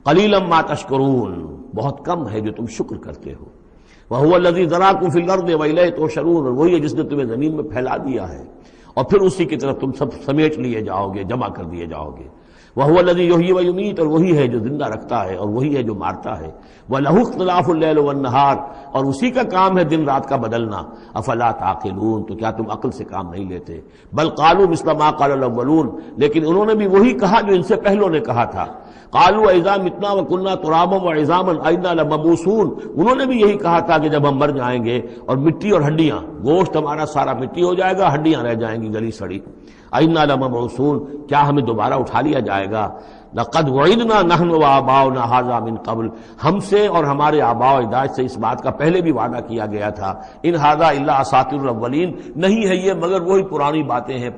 قَلِيلًا مَا تَشْكُرُونَ، بہت کم ہے جو تم شکر کرتے ہو۔ وَهُوَ الَّذِي ذَرَاكُمْ فِي الْأَرْضِ وَإِلَيْهِ تُحْشَرُونَ، اور وہی ہے جس نے تمہیں زمین میں پھیلا دیا ہے اور پھر اسی کی طرف تم سب سمیٹ لیے جاؤ گے، جمع کر دیے جاؤ گے۔ وَهُوَ الَّذِي يُحْيِي وَيُمِيتُ، اور وہی ہے جو زندہ رکھتا ہے اور وہی ہے جو مارتا ہے۔ وَلَهُ اخْتِلَافُ اللَّيْلِ وَالنَّهَارِ، اور اسی کا کام ہے دن رات کا بدلنا۔ أَفَلَا تَعْقِلُونَ، تو کیا تم عقل سے کام نہیں لیتے؟ بل قالوا مثل ما قال الأولون، لیکن انہوں نے بھی وہی کہا جو ان سے پہلوں نے کہا تھا۔ قالوا اذا متنا وكنا ترابا وعظاما أئنا لمبعوثون، انہوں نے بھی یہی کہا تھا کہ جب ہم مر جائیں گے اور مٹی اور ہڈیاں، گوشت ہمارا سارا مٹی ہو جائے گا، ہڈیاں رہ جائیں گی گلی سڑی۔ أئنا لمبعوثون، کیا ہمیں دوبارہ اٹھا لیا جائے گا؟ لقد وعدنا نحن وآباؤنا هذا من قبل، ہم سے اور ہمارے آباء و اجداد سے اس بات کا پہلے بھی وعدہ کیا گیا تھا۔ ان هذا الا اساطير الاولین، نہیں ہے یہ مگر وہی پرانی باتیں ہیں،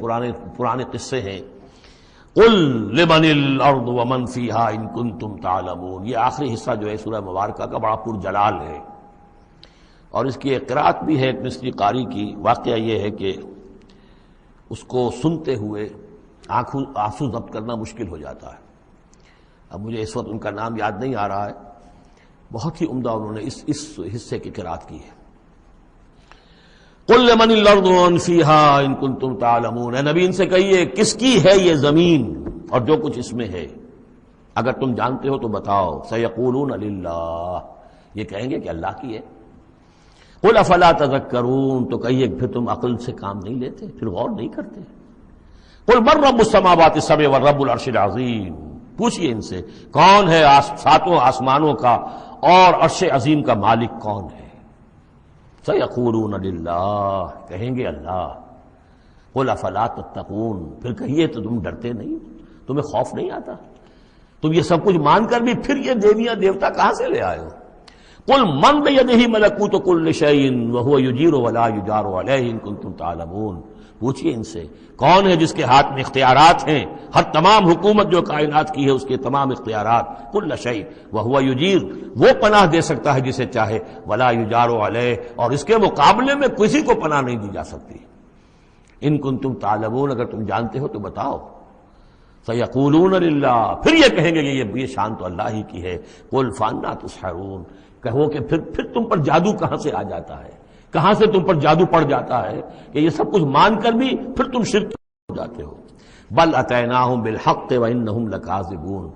پرانے قصے ہیں۔ قل لمن الارض ومن فيها ان كنتم تعلمون، یہ آخری حصہ جو ہے سورہ مبارکہ کا بڑا پرجلال ہے، اور اس کی ایک قرأت بھی ہے ایک مصری قاری کی۔ واقعہ یہ ہے کہ اس کو سنتے ہوئے آنسو ضبط کرنا مشکل ہو جاتا ہے۔ اب مجھے اس وقت ان کا نام یاد نہیں آ رہا ہے، بہت ہی عمدہ انہوں نے اس حصے کی قرأت کی ہے۔ قل لمن الارض ومن فیہا ان کنتم تعلمون، اے نبی ان سے کہیے کس کی ہے یہ زمین اور جو کچھ اس میں ہے، اگر تم جانتے ہو تو بتاؤ۔ سیقولون للہ، یہ کہیں گے کہ اللہ کی ہے۔ قل افلا تذکرون، تو کہیے پھر تم عقل سے کام نہیں لیتے، پھر غور نہیں کرتے۔ قل من رب السماوات السبع والرب العرش العظیم، پوچھئے ان سے کون ہے ساتوں آسمانوں کا اور عرش عظیم کا مالک کون ہے؟ سیقولون للہ، کہیں گے اللہ۔ قل افلا تتقون، پھر کہیے تو تم ڈرتے نہیں، تمہیں خوف نہیں آتا؟ تم یہ سب کچھ مان کر بھی پھر یہ دیویاں دیوتا کہاں سے لے آئے ہو؟ قل من بیدہ ملکوت کل شیء وہو یجیر ولا یجار علیہ ان کنتم تعلمون، پوچھئے ان سے کون ہے جس کے ہاتھ میں اختیارات ہیں، ہر تمام حکومت جو کائنات کی ہے اس کے تمام اختیارات، کل شیء وہو یجیر، وہ پناہ دے سکتا ہے جسے چاہے، ولا یجار علیہ، اور اس کے مقابلے میں کسی کو پناہ نہیں دی جا سکتی۔ ان کنتم تعلمون، اگر تم جانتے ہو تو بتاؤ۔ سیقولون للہ، پھر یہ کہیں گے کہ یہ شان تو اللہ ہی کی ہے۔ قل فانا تسحرون، کہو کہ پھر تم پر جادو کہاں سے آ جاتا ہے، کہاں سے تم پر جادو پڑ جاتا ہے کہ یہ سب کچھ مان کر بھی پھر تم شرک ہو جاتے ہو۔ بل اتیناہم بالحق وانہم لکاذبون،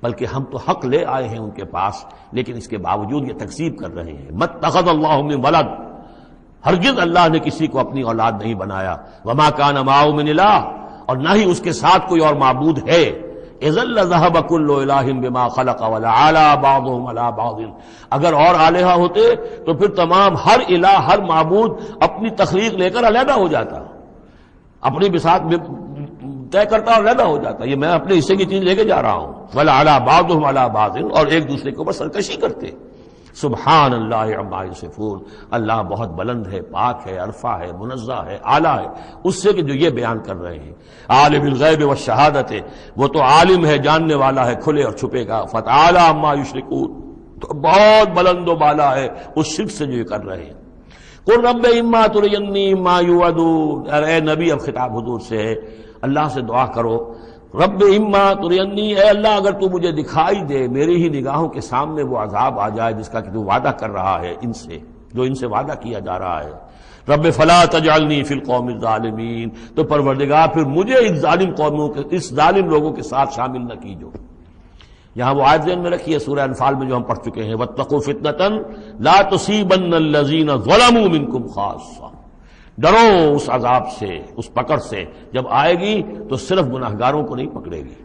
بلکہ ہم تو حق لے آئے ہیں ان کے پاس، لیکن اس کے باوجود یہ تکذیب کر رہے ہیں۔ مَتَّخَذَ اللَّهُ مِن وَلَدٍ، ہرگز اللہ نے کسی کو اپنی اولاد نہیں بنایا۔ وَمَا كَانَ مَعَهُ مِنْ إِلَٰهٍ، اور نہ ہی اس کے ساتھ کوئی اور معبود ہے۔ اذا لذهب كل الہ بما خلق ولعلى بعضهم على بعض، اگر اور الہہ ہوتے تو پھر تمام ہر الہ ہر معبود اپنی تخلیق لے کر علیحدہ ہو جاتا، اپنی بساط طے کرتا اور علیحدہ ہو جاتا۔ یہ میں اپنے حصے کی چیز لے کے جا رہا ہوں۔ ولعلى بعضهم على بعض، اور ایک دوسرے کے اوپر سرکشی کرتے۔ سبحان اللہ عما یصفون، اللہ بہت بلند ہے، پاک ہے، عرفہ ہے، منزہ ہے، اعلیٰ ہے اس سے کہ جو یہ بیان کر رہے ہیں۔ عالم الغیب والشہادت، وہ تو عالم ہے، جاننے والا ہے کھلے اور چھپے کا۔ فتعالی عما یشرکون، تو بہت بلند و بالا ہے اس شرک سے جو یہ کر رہے ہیں۔ قل رب اما ترینی ما یوعدون، اے نبی اب خطاب حضور سے ہے، اللہ سے دعا کرو رب اما ترینی، اے اللہ اگر تو مجھے دکھائی دے، میری ہی نگاہوں کے سامنے وہ عذاب آ جائے جس کا کہ تو وعدہ کر رہا ہے ان سے، جو ان سے وعدہ کیا جا رہا ہے۔ رب فلا تجعلنی فی القوم الظالمین، تو پروردگار پھر مجھے اس ظالم قوموں کے، اس ظالم لوگوں کے ساتھ شامل نہ کیجو۔ یہاں وہ آیت ذہن میں رکھیے سورہ انفال میں جو ہم پڑھ چکے ہیں، واتقوا فتنۃ لا تصیبن الذین ظلموا منکم خاصہ، ڈرو اس عذاب سے، اس پکڑ سے، جب آئے گی تو صرف گناہگاروں کو نہیں پکڑے گی۔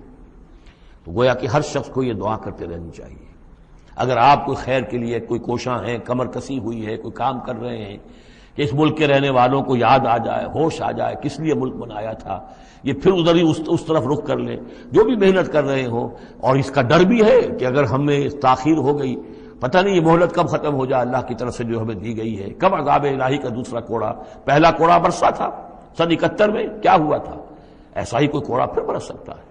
تو گویا کہ ہر شخص کو یہ دعا کرتے رہنی چاہیے۔ اگر آپ کوئی خیر کے لیے کوئی کوشاں ہیں، کمر کسی ہوئی ہے، کوئی کام کر رہے ہیں کہ اس ملک کے رہنے والوں کو یاد آ جائے، ہوش آ جائے کس لیے ملک بنایا تھا، یہ پھر ادھر ہی اس طرف رخ کر لیں، جو بھی محنت کر رہے ہوں، اور اس کا ڈر بھی ہے کہ اگر ہمیں تاخیر ہو گئی، پتہ نہیں یہ مہلت کب ختم ہو جائے اللہ کی طرف سے جو ہمیں دی گئی ہے، کب عذاب الہی کا دوسرا کوڑا، پہلا کوڑا برسا تھا سن 71 میں، کیا ہوا تھا، ایسا ہی کوئی کوڑا پھر برس سکتا ہے۔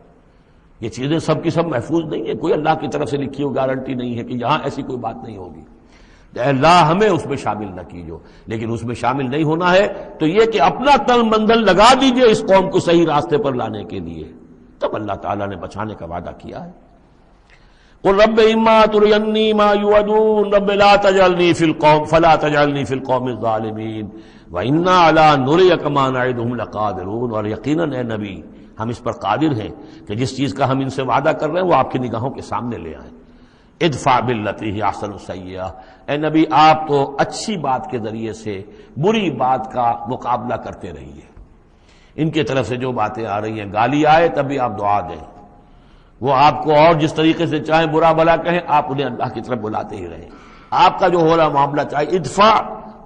یہ چیزیں سب کی سب محفوظ نہیں ہے، کوئی اللہ کی طرف سے لکھی ہوئی گارنٹی نہیں ہے کہ یہاں ایسی کوئی بات نہیں ہوگی۔ اے اللہ ہمیں اس میں شامل نہ کیجو، لیکن اس میں شامل نہیں ہونا ہے تو یہ کہ اپنا تن مندل لگا دیجئے اس قوم کو صحیح راستے پر لانے کے لیے، تب اللہ تعالیٰ نے بچانے کا وعدہ کیا ہے۔ قل رب اما ترینی ما یوعدون رب لا تجعلنی فی القوم فلا تجعلنی فی القوم الظالمین وانا علی نریک ما نعدہم لقادرون، اور یقیناً اے نبی ہم اس پر قادر ہیں کہ جس چیز کا ہم ان سے وعدہ کر رہے ہیں وہ آپ کی نگاہوں کے سامنے لے آئیں۔ ادفع باللتی ہی احسن السیئہ، اے نبی آپ تو اچھی بات کے ذریعے سے بری بات کا مقابلہ کرتے رہیے۔ ان کی طرف سے جو باتیں آ رہی ہیں، گالی آئے تب بھی آپ دعا دیں، وہ آپ کو اور جس طریقے سے چاہیں برا بھلا کہیں، آپ انہیں اللہ کی طرف بلاتے ہی رہیں۔ آپ کا جو ہو رہا معاملہ چاہے ادفع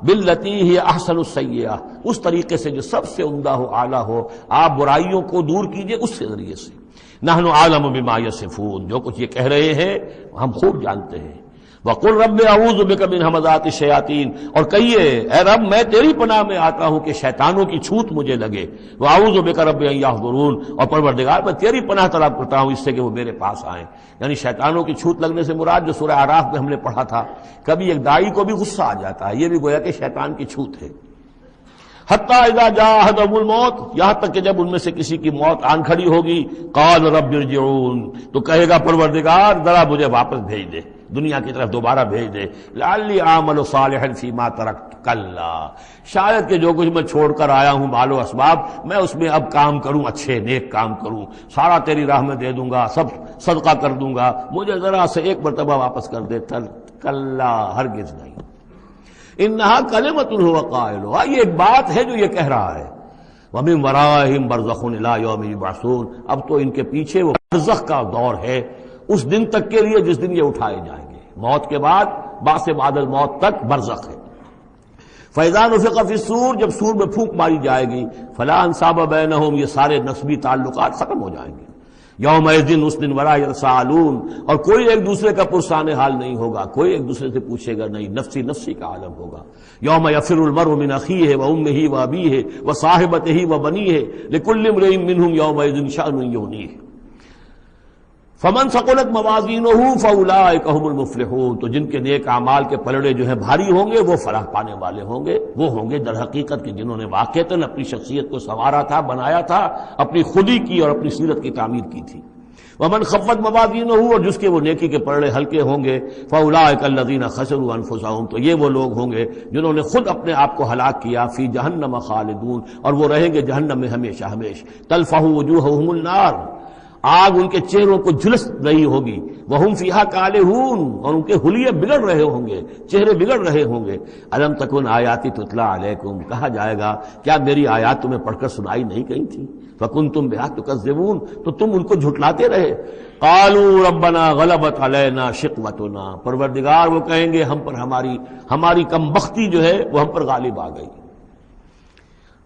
باللتی ہی احسن السیئہ، اس طریقے سے جو سب سے عمدہ ہو، اعلیٰ ہو، آپ برائیوں کو دور کیجئے اس کے ذریعے سے۔ نحن عالم بما یصفون، جو کچھ یہ کہہ رہے ہیں ہم خوب جانتے ہیں۔ وقل رب اعوذ بک من ہمزات الشیاطین، اور کہیے اے رب میں تیری پناہ میں آتا ہوں کہ شیطانوں کی چھوت مجھے لگے۔ واعوذ بک رب ان یحضرون، اور پروردگار میں تیری پناہ طلب کرتا ہوں اس سے کہ وہ میرے پاس آئیں۔ یعنی شیطانوں کی چھوت لگنے سے مراد جو سورہ اعراف میں ہم نے پڑھا تھا، کبھی ایک داعی کو بھی غصہ آ جاتا ہے، یہ بھی گویا کہ شیطان کی چھوت ہے۔ حتیٰ اذا جاء احدهم الموت، یہاں تک کہ جب ان میں سے کسی کی موت آن کھڑی ہوگی، قال رب ارجعون، تو کہے گا پروردگار ذرا مجھے واپس بھیج دے، دنیا کی طرف دوبارہ بھیج دے. لعلی اعمل صالحا فیما ترکت کلا، شاید کہ جو کچھ میں چھوڑ کر آیا ہوں مال و اسباب، میں اس میں اب کام کروں، اچھے نیک کام کروں، سارا تیری راہ میں دے دوں گا، سب صدقہ کر دوں گا، مجھے ذرا سے ایک مرتبہ واپس کر دے. کلا، ہرگز نہیں. انہا کلمۃ هو قائلھا، یہ ایک بات ہے جو یہ کہہ رہا ہے. ومن ورائہم برزخ الی یوم یبعثون، اب تو ان کے پیچھے وہ برزخ کا دور ہے اس دن تک کے لیے جس دن یہ اٹھائے جائیں گے. موت کے بعد، بعث بعد الموت تک برزخ ہے. فَإِذَا نُفِخَ فِي الصُّورِ، جب سور میں پھونک ماری جائے گی، فَلَا أَنْسَابَ بَيْنَهُمْ، یہ سارے نسبی تعلقات ختم ہو جائیں گے. یومئذ، اس دن، ولا یتساءلون، اور کوئی ایک دوسرے کا پرسان حال نہیں ہوگا، کوئی ایک دوسرے سے پوچھے گا نہیں، نفسی نفسی کا عالم ہوگا. یوم یفر المرء من اخیہ وامہ وابیہ وصاحبتہ وبنیہ لکل امرئ منہم یومئذ شأن یغنیہ. فمن ثقلت موازینہ فاولئک هم المفلحون، تو جن کے نیک اعمال کے پلڑے جو ہیں بھاری ہوں گے وہ فلاح پانے والے ہوں گے. وہ ہوں گے در حقیقت کہ جنہوں نے واقعتاً اپنی شخصیت کو سنوارا تھا، بنایا تھا، اپنی خودی کی اور اپنی سیرت کی تعمیر کی تھی. ومن خفت موازینہ، اور جس کے وہ نیکی کے پلڑے ہلکے ہوں گے، فاولئک الذین خسروا انفسهم، تو یہ وہ لوگ ہوں گے جنہوں نے خود اپنے آپ کو ہلاک کیا. فی جہنم خالدون، اور وہ رہیں گے جہنم میں ہمیشہ ہمیشہ. تلفح وجوہہم النار، آگ ان کے چہروں کو جھلس رہی ہوگی. وہم فیہا کالہون، اور ان کے حلیے بگڑ رہے ہوں گے، چہرے بگڑ رہے ہوں گے. الم تکن آیاتی تتلی علیکم، کہا جائے گا کیا میری آیات تمہیں پڑھ کر سنائی نہیں گئی تھی؟ فکنتم بہا تکذبون، تو تم ان کو جھٹلاتے رہے. قالوا ربنا غلبت علینا شقوتنا، پروردگار وہ کہیں گے ہم پر ہماری کم بختی جو ہے وہ ہم پر غالب آ گئی.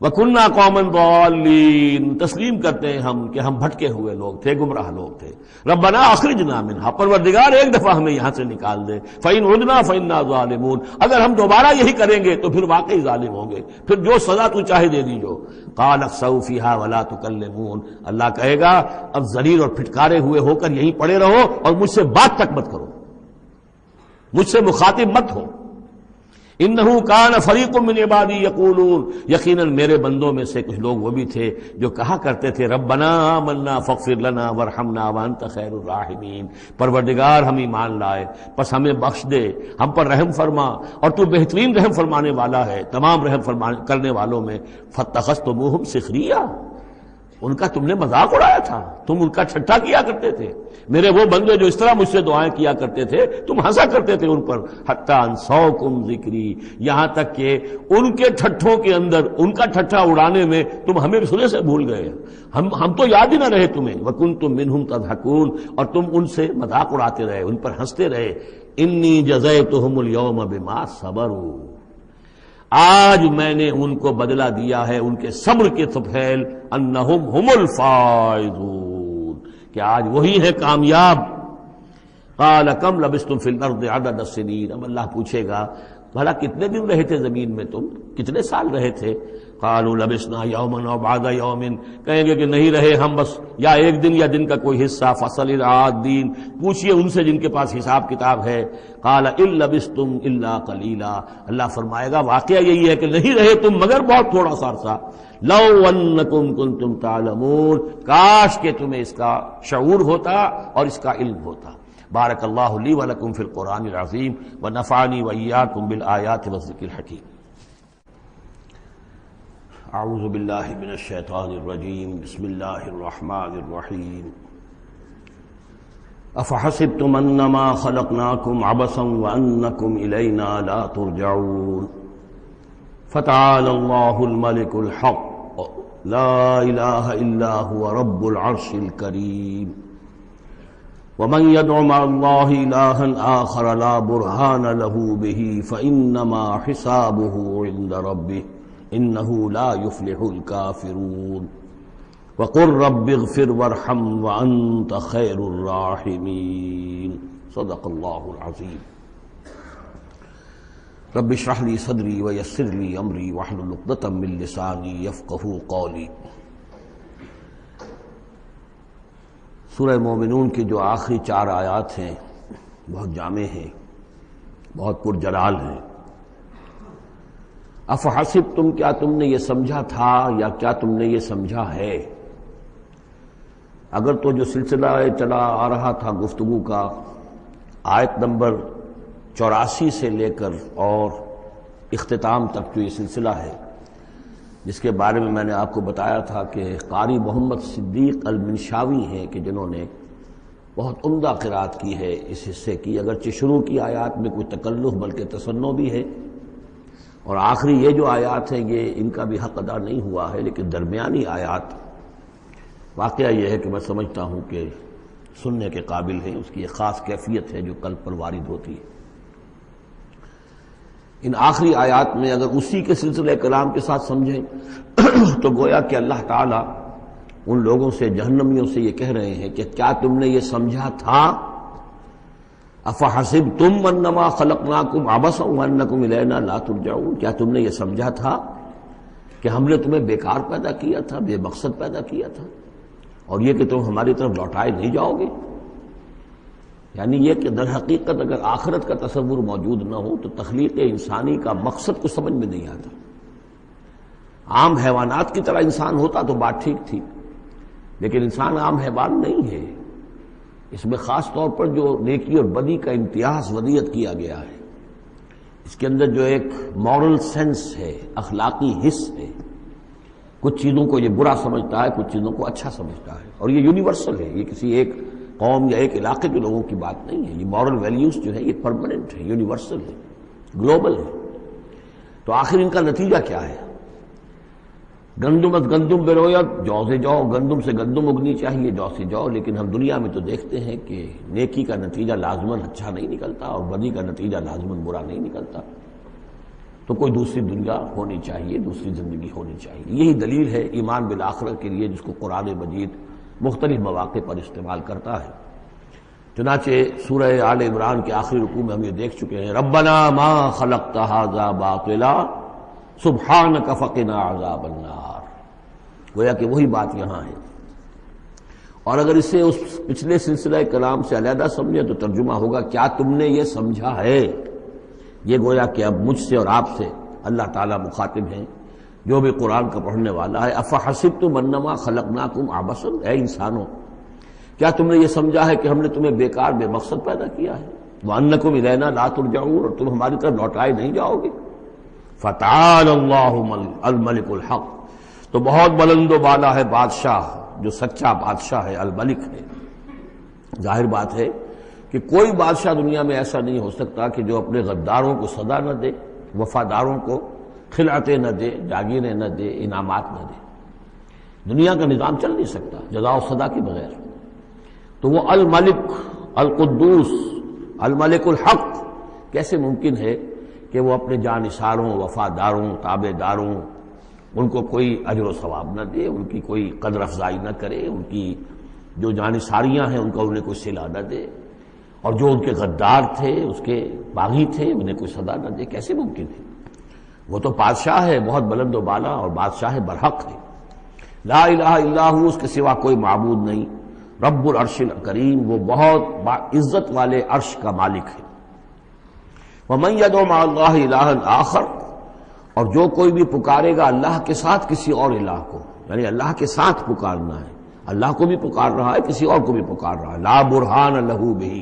وَكُنَّا قَوْمًا ضَالِّينَ، تسلیم کرتے ہیں ہم کہ ہم بھٹکے ہوئے لوگ تھے، گمراہ لوگ تھے. ربنا اخرجنا منها، پروردگار ایک دفعہ ہمیں یہاں سے نکال دے. فَإِنْ عُدْنَا فَإِنَّا ظَالِمُونَ، اگر ہم دوبارہ یہی کریں گے تو پھر واقعی ظالم ہوں گے، پھر جو سزا تو چاہے دے دیجو. قَالَ اخْسَئُوا فِيهَا وَلَا تُكَلِّمُونَ، اللہ کہے گا اب ذلیل اور پھٹکارے ہوئے ہو کر یہیں پڑے رہو اور مجھ سے بات تک مت کرو، مجھ سے مخاطب مت ہو. انہو کان فریق من عبادی یقولون، یقیناً میرے بندوں میں سے کچھ لوگ وہ بھی تھے جو کہا کرتے تھے ربنا آمنا فاغفر لنا وارحمنا وانت خیر الراحمین، پروردگار ہم ایمان لائے پس ہمیں بخش دے، ہم پر رحم فرما اور تو بہترین رحم فرمانے والا ہے تمام رحم کرنے والوں میں. فاتخذتموہم سخریا، ان کا تم نے مذاق اڑایا تھا، تم ان کا ٹھٹھا کیا کرتے تھے. میرے وہ بندے جو اس طرح مجھ سے دعائیں کیا کرتے تھے تم ہنسا کرتے تھے ان پر. حتی انسوکم ذکری، یہاں تک کہ ان کے ٹھٹھوں کے اندر، ان کا ٹھٹھا اڑانے میں تم ہمیں سنے سے بھول گئے، ہم تو یاد ہی نہ رہے تمہیں. وکنتم منہم تضحکون، اور تم ان سے مذاق اڑاتے رہے، ان پر ہنستے رہے. انی جزیتہم اليوم بما صبروا، آج میں نے ان کو بدلہ دیا ہے ان کے صبر کے طفیل. انہم ہم الفائزون، کہ آج وہی ہے کامیاب. قال کم لبثتم فی الارض عدد السنین، اب اللہ پوچھے گا بھلا کتنے دن رہے تھے زمین میں، تم کتنے سال رہے تھے؟ قالوا لبثنا یوما او بعد یوم، کہیں گے کہ نہیں رہے ہم بس یا ایک دن یا دن کا کوئی حصہ. فصل العادین، پوچھئے ان سے جن کے پاس حساب کتاب ہے. قال ان لبثتم الا قلیلا، اللہ فرمائے گا واقعہ یہی ہے کہ نہیں رہے تم مگر بہت تھوڑا سا عرصہ. لو انکم کنتم تعلمون، کاش کہ تمہیں اس کا شعور ہوتا اور اس کا علم ہوتا. بارک اللہ لی ولکم فی القرآن العظیم ونفعنی وإیاکم بالآیات والذکر الحکیم. اعوذ باللہ من الشیطان الرجیم، بسم اللہ الرحمن الرحیم. افحسبتم انما خلقناکم عبثا وانکم الینا لا ترجعون. فتعالى اللہ الملک الحق لا الہ الا هو رب العرش الکریم. ومن يدع مع الله إلها آخر لا برهان له به فإنما حسابه عند ربه إنه لا يفلح الكافرون. وقل رب اغفر وارحم وأنت خير الراحمين. صدق الله العظيم. رب اشرح لي صدري ويسر لي أمري واحلل عقدة من لساني يفقهوا قولي. سورہ مومنون کی جو آخری 4 آیات ہیں بہت جامع ہیں، بہت پرجلال ہیں. افحسبتم، کیا تم نے یہ سمجھا تھا یا کیا تم نے یہ سمجھا ہے؟ اگر تو جو سلسلہ چلا آ رہا تھا گفتگو کا آیت نمبر 84 سے لے کر اور اختتام تک جو یہ سلسلہ ہے، جس کے بارے میں نے آپ کو بتایا تھا کہ قاری محمد صدیق المنشاوی ہیں کہ جنہوں نے بہت عمدہ قرأت کی ہے اس حصے کی، اگرچہ شروع کی آیات میں کوئی تکلف بلکہ تصنع بھی ہے، اور آخری یہ جو آیات ہیں یہ ان کا بھی حق ادا نہیں ہوا ہے، لیکن درمیانی آیات واقعہ یہ ہے کہ میں سمجھتا ہوں کہ سننے کے قابل ہیں، اس کی ایک خاص کیفیت ہے جو قلب پر وارد ہوتی ہے۔ ان آخری آیات میں اگر اسی کے سلسلہ کلام کے ساتھ سمجھیں تو گویا کہ اللہ تعالیٰ ان لوگوں سے، جہنمیوں سے یہ کہہ رہے ہیں کہ کیا تم نے یہ سمجھا تھا، افحسبتم انما خلقناکم عبثا وانکم الینا لا ترجعون، کیا تم نے یہ سمجھا تھا کہ ہم نے تمہیں بیکار پیدا کیا تھا، بے مقصد پیدا کیا تھا، اور یہ کہ تم ہماری طرف لوٹائے نہیں جاؤ گے؟ یعنی یہ کہ در حقیقت اگر آخرت کا تصور موجود نہ ہو تو تخلیق انسانی کا مقصد کو سمجھ میں نہیں آتا۔ عام حیوانات کی طرح انسان ہوتا تو بات ٹھیک تھی، لیکن انسان عام حیوان نہیں ہے، اس میں خاص طور پر جو نیکی اور بدی کا امتیاز ودیت کیا گیا ہے، اس کے اندر جو ایک مورل سینس ہے، اخلاقی حس ہے، کچھ چیزوں کو یہ برا سمجھتا ہے، کچھ چیزوں کو اچھا سمجھتا ہے، اور یہ یونیورسل ہے، یہ کسی ایک قوم یا ایک علاقے کے لوگوں کی بات نہیں ہے، یہ مورل ویلیوز جو ہے یہ پرماننٹ ہے، یونیورسل ہے، گلوبل ہے۔ تو آخر ان کا نتیجہ کیا ہے؟ گندم از گندم برویت، جو سے جو، گندم سے گندم اگنی چاہیے، جو سے جو، لیکن ہم دنیا میں تو دیکھتے ہیں کہ نیکی کا نتیجہ لازماً اچھا نہیں نکلتا اور بدی کا نتیجہ لازماً برا نہیں نکلتا۔ تو کوئی دوسری دنیا ہونی چاہیے، دوسری زندگی ہونی چاہیے۔ یہی دلیل ہے ایمان بالآخرت کے لیے جس کو قرآن مجید مختلف مواقع پر استعمال کرتا ہے۔ چنانچہ سورہ آل عمران کے آخری رکوع میں ہم یہ دیکھ چکے ہیں، ربنا ما خلقت ھذا باطلا سبحانک فقنا عذاب النار، گویا کہ وہی بات یہاں ہے۔ اور اگر اسے اس پچھلے سلسلہ کلام سے علیحدہ سمجھے تو ترجمہ ہوگا کیا تم نے یہ سمجھا ہے؟ یہ گویا کہ اب مجھ سے اور آپ سے اللہ تعالیٰ مخاطب ہیں، جو بھی قرآن کا پڑھنے والا ہے۔ افحسبتم انما خلقناکم عبثا، اے انسانوں کیا تم نے یہ سمجھا ہے کہ ہم نے تمہیں بیکار بے مقصد پیدا کیا ہے؟ وانکم الینا لا ترجعون، اور تم ہماری طرف لوٹائے نہیں جاؤ گے؟ فتعالی اللہ الملک الحق، تو بہت بلند و بالا ہے بادشاہ جو سچا بادشاہ ہے، الملک ہے۔ ظاہر بات ہے کہ کوئی بادشاہ دنیا میں ایسا نہیں ہو سکتا کہ جو اپنے غداروں کو سزا نہ دے، وفاداروں کو خلعتیں نہ دے، جاگیریں نہ دے، انعامات نہ دے۔ دنیا کا نظام چل نہیں سکتا جزا و سزا کے بغیر۔ تو وہ الملک القدوس الملک الحق کیسے ممکن ہے کہ وہ اپنے جانثاروں، وفاداروں، تابع داروں، ان کو کوئی اجر و ثواب نہ دے، ان کی کوئی قدر افزائی نہ کرے، ان کی جو جانثاریاں ہیں ان کا انہیں کوئی صلہ نہ دے، اور جو ان کے غدار تھے، اس کے باغی تھے، انہیں کوئی سزا نہ دے؟ کیسے ممکن ہے؟ وہ تو بادشاہ ہے، بہت بلند و بالا، اور بادشاہ برحق ہے، لا الہ الا ہو، اس کے سوا کوئی معبود نہیں، رب العرش الکریم، وہ بہت عزت والے عرش کا مالک ہے۔ ومن يدع مع اللہ الہا آخر، اور جو کوئی بھی پکارے گا اللہ کے ساتھ کسی اور الہ کو، یعنی اللہ کے ساتھ پکارنا ہے، اللہ کو بھی پکار رہا ہے، کسی اور کو بھی پکار رہا ہے، لا برہان لہ بہ،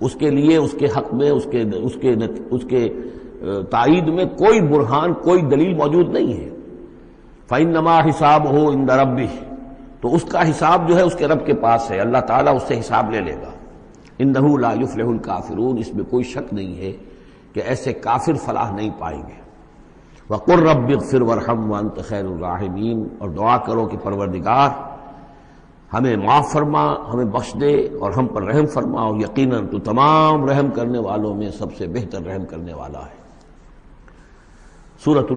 اس کے لیے، اس کے حق میں، اس کے تائید میں کوئی برہان، کوئی دلیل موجود نہیں ہے۔ فإنما حسابہ عند ربہ، تو اس کا حساب جو ہے اس کے رب کے پاس ہے، اللہ تعالیٰ اس سے حساب لے لے گا۔ انہ لا یفلح الکافرون، اس میں کوئی شک نہیں ہے کہ ایسے کافر فلاح نہیں پائیں گے۔ وقل رب اغفر وارحم وانت خیر الراحمین، اور دعا کرو کہ پروردگار ہمیں معاف فرما، ہمیں بخش دے اور ہم پر رحم فرما، اور یقیناً تو تمام رحم کرنے والوں میں سب سے بہتر رحم کرنے والا ہے۔ سورۃ